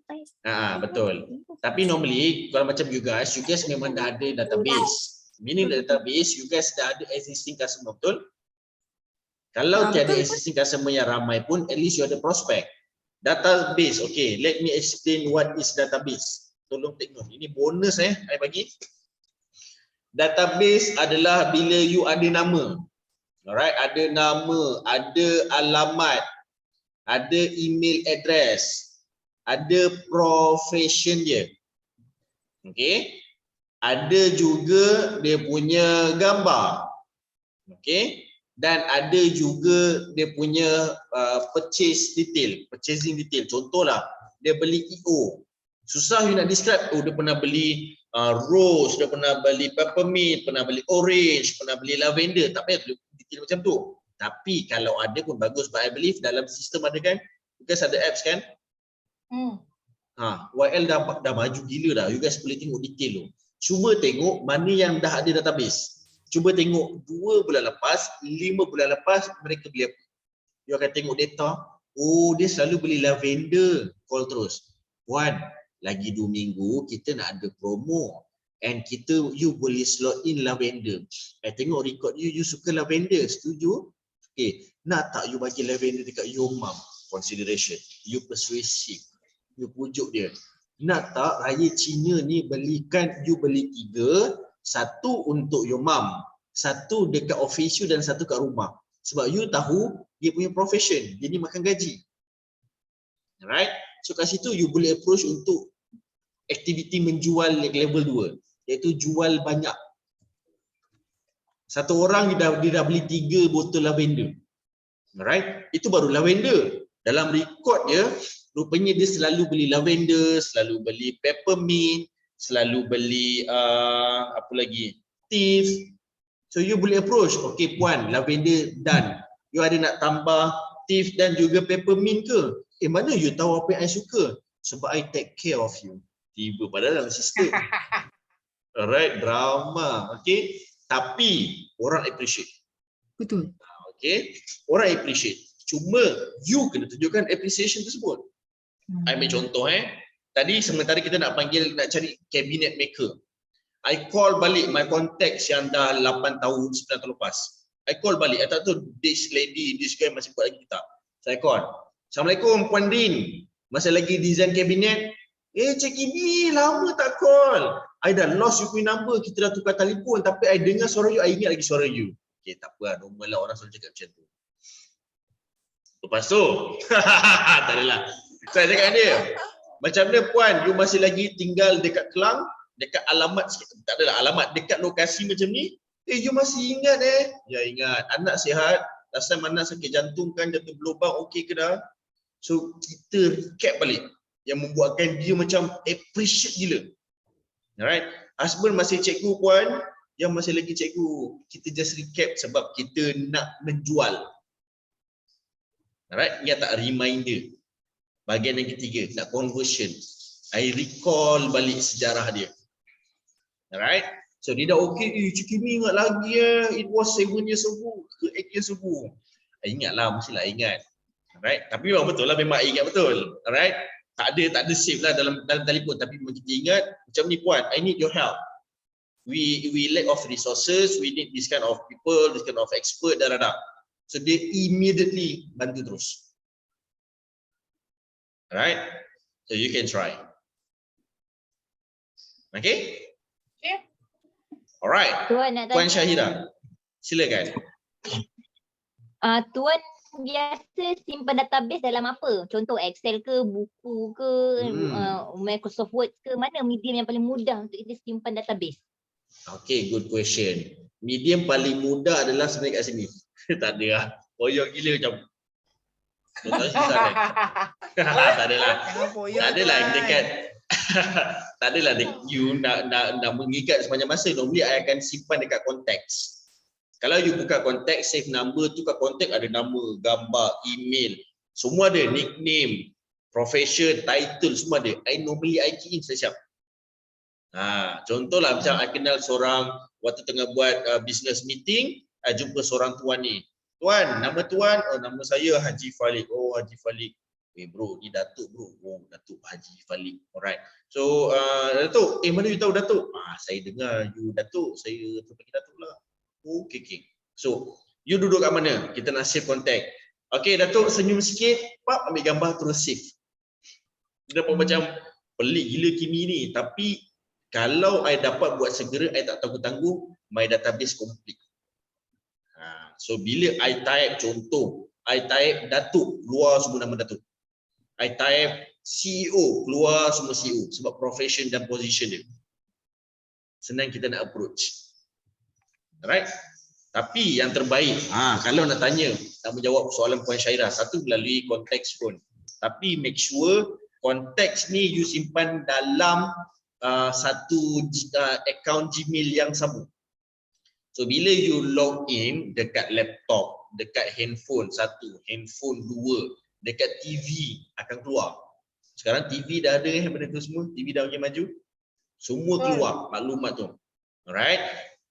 Betul. Tapi normally kalau macam you guys memang dah ada database. Meaning database, you guys dah ada existing customer, betul? Kalau tiada existing customer yang ramai pun, at least you ada prospect. Database, okay, let me explain what is database. Tolong take note. Ini bonus saya bagi. Database adalah bila you ada nama. Alright, ada nama, ada alamat, ada email address, ada profession dia. Okay. Ada juga dia punya gambar. Okay. Dan ada juga dia punya purchasing detail. Contohlah, dia beli EO. Susah you nak describe, dia pernah beli rose, dia pernah beli peppermint, pernah beli orange, pernah beli lavender. Tak payah detail macam tu. Tapi kalau ada pun bagus, but I believe dalam sistem ada kan, because ada apps kan. YL dah maju gila dah. You guys boleh tengok detail tu. Cuba tengok mana yang dah ada database. Cuba tengok 2 bulan lepas, 5 bulan lepas mereka beli apa. You akan tengok data. Oh, dia selalu beli lavender, call terus. Puan, lagi 2 minggu kita nak ada promo. And you boleh slot in lavender. Tengok record you suka lavender, setuju? Okay, nak tak you bagi lavender dekat your mom? Consideration. You persuasive. You pujuk dia. Nak tak raya Cina ni beli 3, satu untuk your mom, satu dekat office you dan satu kat rumah. Sebab you tahu dia punya profession, dia ni makan gaji. Alright? So kat situ you boleh approach untuk aktiviti menjual level 2, iaitu jual banyak. Satu orang dia dah beli 3 botol lavender. Alright? Itu baru lavender. Dalam record dia, rupanya dia selalu beli lavender, selalu beli peppermint, selalu beli apa lagi? Tea. So you boleh approach, okay puan, lavender done. You ada nak tambah tea dan juga peppermint ke? Mana you tahu apa yang I suka? Sebab I take care of you. Tiba padahal dalam sistem. Alright, drama. Okay. Tapi orang appreciate. Betul. Okay. Orang appreciate. Cuma you kena tunjukkan appreciation tersebut. I ambil contoh Tadi sementara kita nak cari cabinet maker. I call balik my contacts yang dah 8 tahun, 9 tahun lepas. I call balik. I tak tahu this lady, this guy masih buat lagi tak. Saya call. Assalamualaikum Puan Rin. Masih lagi design kabinet? Cik Kimi, lama tak call. I dah lost you punya number. Kita dah tukar telefon. Tapi I dengar suara you, I ingat lagi suara you. Okay, tak apa lah. Normal lah orang selalu cakap macam tu. Lepas tu, tak adalah. Saya cakap dia, macam mana Puan, you masih lagi tinggal dekat Kelang? Dekat alamat sikit, tak adalah alamat, dekat lokasi macam ni. You masih ingat Ya ingat. Anak sihat, last time anak sakit jantung kan, jatuh berlubang, okey ke dah? So kita recap balik yang membuatkan dia macam appreciate gila. Alright. Husband masih cikgu Puan, yang masih lagi cikgu. Kita just recap sebab kita nak menjual. Alright, ingat tak reminder. Bahagian yang ketiga, nak conversion. I recall balik sejarah dia. Alright. So dia dah okey, Cik Kimi ingat lagi it was 7 years ago ke 8 years ago. Ingatlah, mestilah ingat. Alright. Tapi memang betul lah, memang ingat betul. Alright. Tak ada save lah dalam telefon, tapi memang kita ingat macam ni Puan, I need your help. We lack of resources, we need this kind of people, this kind of expert dah. So they immediately bantu terus. Alright. So you can try. Okay? Okay. Alright. Tuan nak Puan tanya. Syahira, silakan. Tuan biasa simpan database dalam apa? Contoh Excel ke, buku ke, Microsoft Word ke? Mana medium yang paling mudah untuk kita simpan database? Okay, good question. Medium paling mudah adalah sebenarnya kat sini. Tak ada lah. Koyok gila macam. Tak adalah. Tak adalah dekat. Tak adalah you nak mengikat sepanjang masa. Normally I akan simpan dekat konteks. Kalau you buka konteks, save number tu kat konteks ada nama, gambar, email, semua ada, nickname, profession, title, semua ada. Normally I key in siap. Contohlah macam I kenal seorang waktu tengah buat business meeting, I jumpa seorang tuan ni. Tuan, nama tuan? Oh, nama saya Haji Falik. Oh, Haji Falik. Bro, ni Datuk bro. Oh, Datuk Haji Falik. Alright. So, Datuk, mana you tahu Datuk? Saya dengar you Datuk. Saya terpanggil Datuk lah. Oh, okay. So, you duduk kat mana? Kita nak save contact. Okay, Datuk senyum sikit. Pap, ambil gambar terus save. Dia dapat macam pelik gila Kimi ni. Tapi, kalau I dapat buat segera, I tak tangguh-tangguh, my database complete. So, bila I type contoh, I type Datuk, keluar semua nama Datuk. I type CEO, keluar semua CEO. Sebab profession dan position dia. Senang kita nak approach. Alright. Tapi yang terbaik, kalau nak tanya, nak menjawab soalan Puan Syahira, satu melalui konteks pun. Tapi make sure konteks ni you simpan dalam satu account Gmail yang sama. So bila you log in dekat laptop, dekat handphone satu, handphone dua, dekat TV akan keluar. Sekarang TV dah ada benda tu semua, TV dah makin maju. Semua keluar maklumat tu. Alright.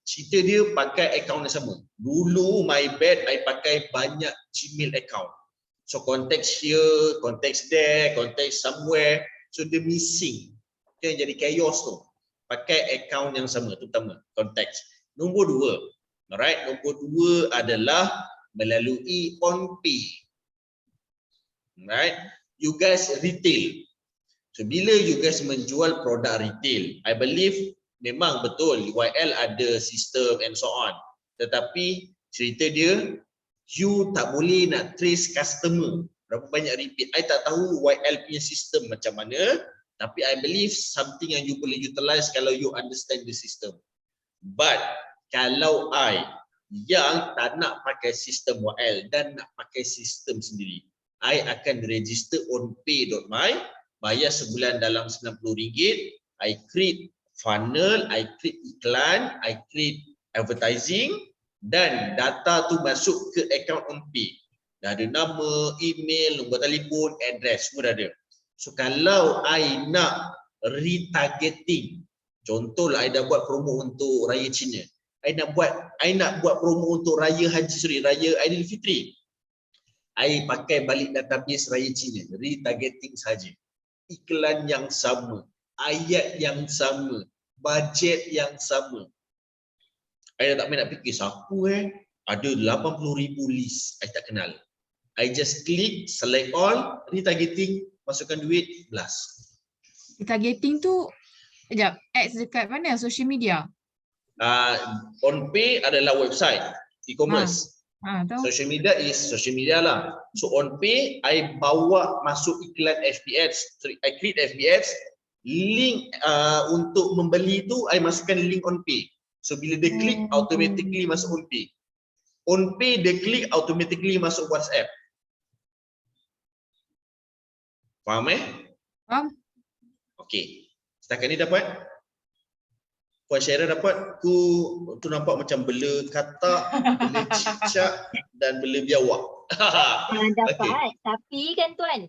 Cerita dia pakai akaun yang sama. Dulu my bad I pakai banyak Gmail account. So konteks here, konteks there, konteks somewhere. So dia missing. Itu yang jadi chaos tu. pakai account yang sama, itu pertama, konteks. Nombor dua, alright, nombor dua adalah melalui OnPay. Alright, you guys retail. So bila you guys menjual produk retail, I believe memang betul UIL ada sistem and so on. Tetapi cerita dia, you tak boleh nak trace customer berapa banyak repeat. I tak tahu UIL punya sistem macam mana, tapi I believe something yang you boleh utilize kalau you understand the system. But kalau I yang tak nak pakai sistem UIL dan nak pakai sistem sendiri, I akan register onpay.my, bayar sebulan dalam RM90, I create funnel, I create iklan, I create advertising, dan data tu masuk ke account OnPay. Dah ada nama, email, nombor telefon, address, semua dah ada. So kalau I nak retargeting, contohlah I dah buat promo untuk Raya Cina, I nak buat promo untuk Raya Aidilfitri, I pakai balik database Raya Cina, retargeting saja. Iklan yang sama, ayat yang sama, bajet yang sama. I tak main nak fikir siapa ada 80,000 list I tak kenal. I just click, select all, retargeting, masukkan duit, blast. Retargeting tu, sekejap, ads dekat mana? Social media? OnPay adalah website, e-commerce. Tahu. Social media is social media lah. So OnPay, I bawa masuk iklan FBS, I create FBS, link untuk membeli tu, I masukkan link OnPay. So bila dia klik, automatically masuk OnPay. OnPay dia klik, automatically masuk WhatsApp. Faham Faham. Okey. Setakat ni dapat? Puan Syara dapat? Tu nampak macam bela katak, bela cicak dan bela biawak. Dapat. Okay. Tapi kan tuan,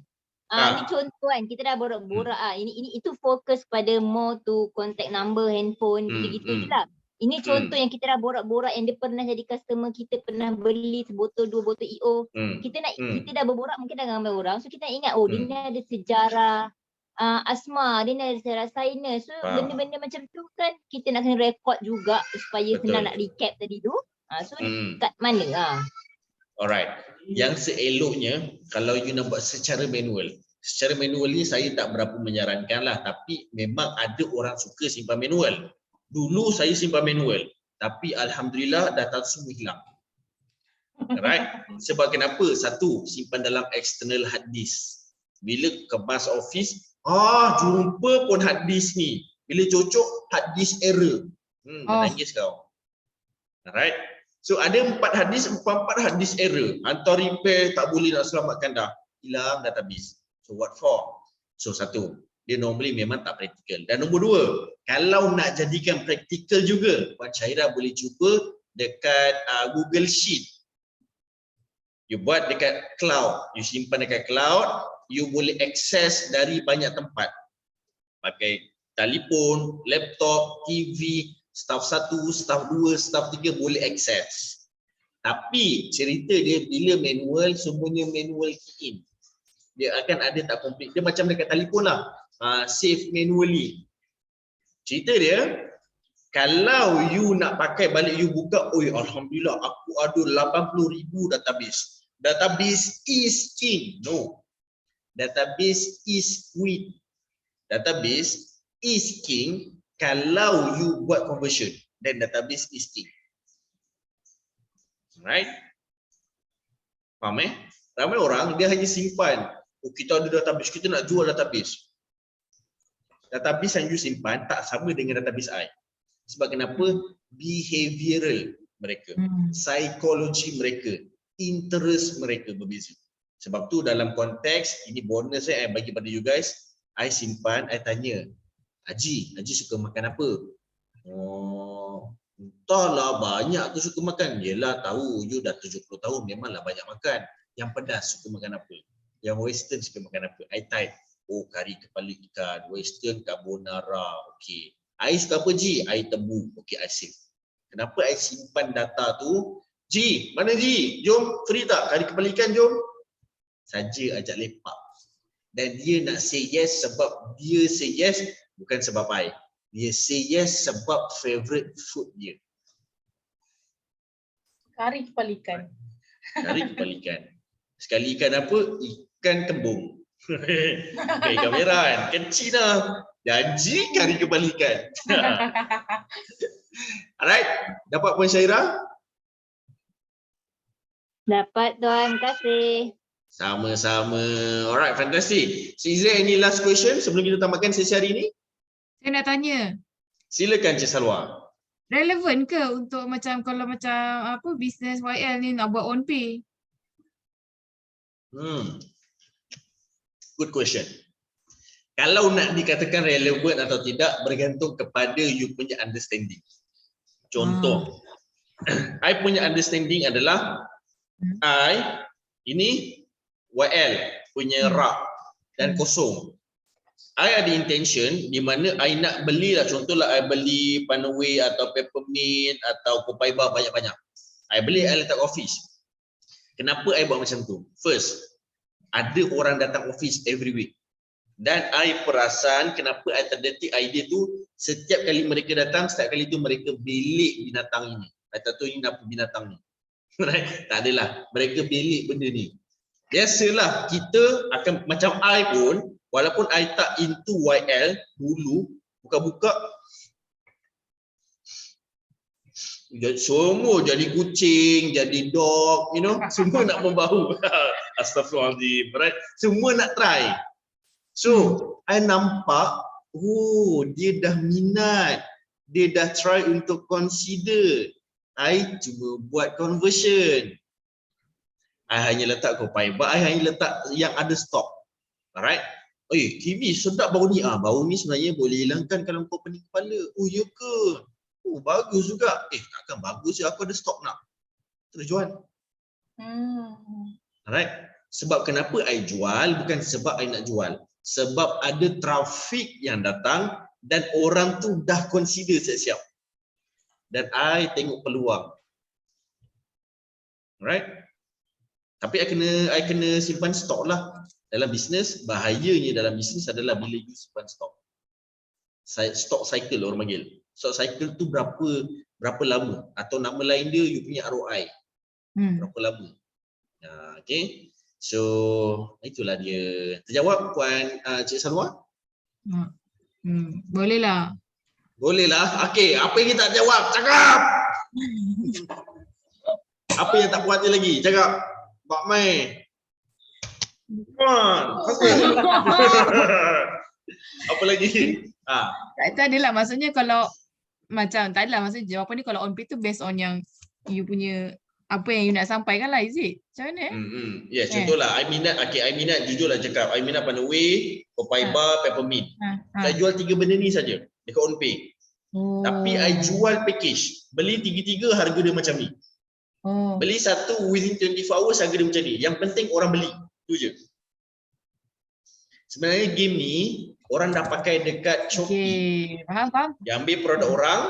ini contoh kan, kita dah borak-borak ini itu fokus pada more to contact number, handphone, gitu-gitu je lah. Ini contoh yang kita dah borak-borak yang dia pernah jadi customer kita, pernah beli sebotol 2 botol EO. Kita dah berborak mungkin dengan ramai orang. So kita ingat dia ni ada sejarah asma, dia ni ada sejarah sinus. So benda-benda macam tu kan kita nak kena rekod juga supaya senang nak recap tadi tu. So kat mana Alright. Yang seeloknya kalau you nak buat secara manual. Secara manual ni saya tak berapa menyarankan lah, tapi memang ada orang suka simpan manual. Dulu saya simpan manual, tapi alhamdulillah data semua hilang. Alright. Sebab kenapa? Satu, simpan dalam external hard disk. Bila kemas office, jumpa pun hard disk ni. Bila cocok, hard disk error. Menangis kau. Alright. So ada 4 hard disk error. Hantar repair, tak boleh nak selamatkan dah. Hilang database. So what for? So satu, dia normally memang tak praktikal. Dan nombor 2, kalau nak jadikan praktikal juga, Puan Syairah boleh cuba dekat Google Sheet. You buat dekat cloud, you simpan dekat cloud, you boleh akses dari banyak tempat. Pakai telefon, laptop, TV, staff 1, staff 2, staff 3 boleh akses. Tapi cerita dia bila manual, semuanya manual key in. Dia akan ada tak complete. Dia macam dekat telefon lah. Save manually. Cerita dia, kalau you nak pakai balik, you buka, alhamdulillah aku ada 80,000 database. Database is king. No. Database is queen. Database is king kalau you buat conversion. Then database is king. Right? Faham Ramai orang dia hanya simpan. Kita ada database, kita nak jual database. Database yang you simpan tak sama dengan database I. Sebab kenapa? Behavioral mereka, psikologi mereka, interest mereka berbeza. Sebab tu dalam konteks, ini bonus saya bagi pada you guys, I simpan, I tanya, Haji suka makan apa? Entahlah, banyak tu suka makan. Yelah, tahu you dah 70 tahun memanglah banyak makan. Yang pedas suka makan apa? Yang western suka makan apa? I type, kari kepala ikan, western carbonara, okey. I suka apa Ji? I tebu, okey, I save. Kenapa I simpan data tu? Ji, mana Ji? Jom, free tak? Kari kepala ikan, jom. Saja ajak lepak. Dan dia nak say yes sebab dia say yes, bukan sebab I. Dia say yes sebab favorite food dia. Kari kepala ikan. Kari kepala ikan. Sekali ikan apa? Ikan kembung. Okay, ikan merah kan? Kecil dah. Janji kari kepala ikan. Alright. Dapat poin Syairah? Dapat tuan, kasih. Sama-sama. Alright, fantastic. So, is there any last question sebelum kita tamatkan sesi hari ini? Saya nak tanya, Silakan Cik Salwa. relevan ke untuk macam kalau macam apa bisnes YL ni nak buat on pay? Good question. Kalau nak dikatakan relevan atau tidak bergantung kepada you punya understanding. Contoh, I punya understanding adalah ini YL punya rak dan kosong. I ada intention di mana I nak belilah, contohlah I beli Panaway atau Peppermint atau Popeyebah banyak-banyak. I beli, I letak office. Kenapa I buat macam tu? First, ada orang datang office every week. Dan I perasan kenapa I terdetik idea tu, setiap kali mereka datang, setiap kali tu mereka belik binatang ini. I tak tahu ini apa binatang ni. Tak adalah, mereka belik benda ni. Biasalah kita akan macam I pun, walaupun I tak into YL dulu, buka-buka semua jadi kucing, jadi dog, you know, semua nak membau. Astaghfirullahaladzim, right? Semua nak try. So, I nampak, oh, dia dah minat. Dia dah try untuk consider. I cuba buat conversion. I hanya letak Popeyebah, I hanya letak yang ada stok. Alright? TV sedap bau ni. Bau ni sebenarnya boleh hilangkan kalau kau pening kepala. Oh, ya ke? Oh, bagus juga. Takkan bagus je, aku ada stok nak. Terus jual. Alright? Sebab kenapa I jual? Bukan sebab I nak jual. Sebab ada trafik yang datang dan orang tu dah consider siap-siap. Dan I tengok peluang. Alright? Tapi I kena simpan stok lah. Dalam bisnes, bahayanya dalam bisnes adalah bila you simpan stok. Stok cycle orang panggil. Stok cycle tu berapa lama? Atau nama lain dia, you punya ROI. Berapa lama? Okay. So, itulah dia. Terjawab Puan Cik Salwa? Boleh lah. Boleh lah. Okay, apa yang kita tak jawab? Cakap! Apa yang tak puas hati lagi? Cakap. Pak Mai. Apa lagi? Tak adalah, maksudnya kalau macam tak adalah, maksudnya jawapan ni kalau on pay tu based on yang you punya apa yang you nak sampaikan lah, is it? Macam mana? Yeah, contohlah I minat jujurlah cakap, I minat Panaway, Popeyebah, Peppermint. Saya jual 3 benda ni saja dekat on pay. Tapi I jual package. Beli 3 harga dia macam ni. Beli satu within 24 hours harga dia macam ni. Yang penting orang beli. Itu je. Sebenarnya game ni orang dah pakai dekat Shopee. Faham. Dia ambil produk orang,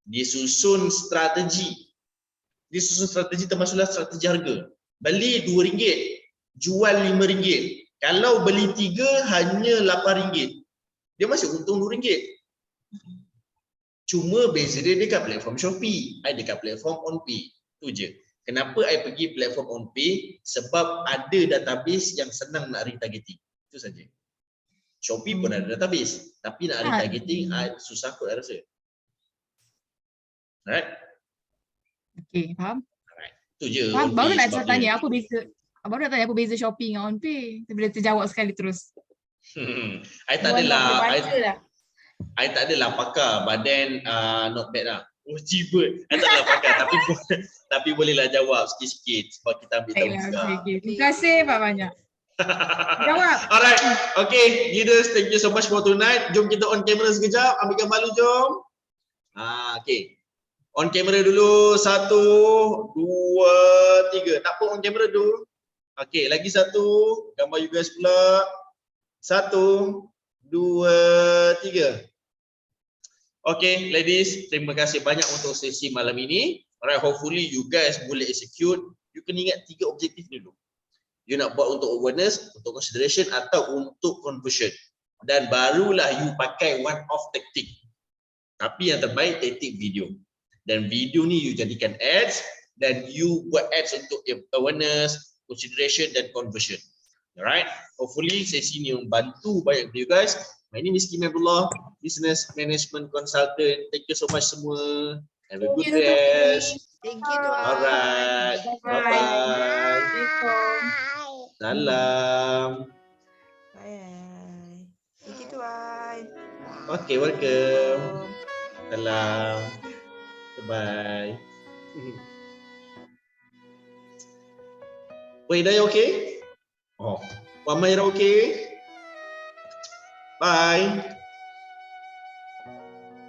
dia susun strategi. Termasuklah strategi harga. Beli RM2, jual RM5. Kalau beli 3 hanya RM8. Dia masih untung RM2. Cuma beza dia dekat platform Shopee, I dekat platform OnPay. Itu je. Kenapa I pergi platform OnPay? Sebab ada database yang senang nak retargeting. Itu saja. Shopee pun ada database, tapi nak retargeting susah kot I rasa. Alright? Okay, faham. Alright. Itu je. Baru nak tanya apa beza Shopee dengan OnPay. Bila terjawab sekali terus. I tak adalah. I tak adalah pakar, but then not bad lah. Oh, cibat. I tak adalah pakar, tapi bolehlah jawab sikit-sikit sebab kita ambil tahu juga. Terima kasih Pak banyak. Jawab. Alright. Okay, leaders, thank you so much for tonight. Jom kita on camera sekejap. Ambil gambar dulu, jom. Okay. On camera dulu. 1, 2, 3. Tak apa, on camera dulu. Okay, lagi 1. Gambar you guys pula. 1, 2, 3. Okay, ladies, terima kasih banyak untuk sesi malam ini. Alright, hopefully you guys boleh execute. You kena ingat 3 objektif dulu. You nak buat untuk awareness, untuk consideration atau untuk conversion. Dan barulah you pakai one-off tactic. Tapi yang terbaik taktik video. Dan video ni you jadikan ads dan you buat ads untuk awareness, consideration dan conversion. Alright. Hopefully sesi ni membantu banyak you guys. My name is Kim Abdullah, Business Management Consultant. Thank you so much semua. Have a good rest. Thank you Tuan. Alright. Bye-bye. Salam. Bye. Thank you Tuan. Okay, welcome. Salam. Bye. Wait, are you okay? Oh, Wamaira okay? Bye.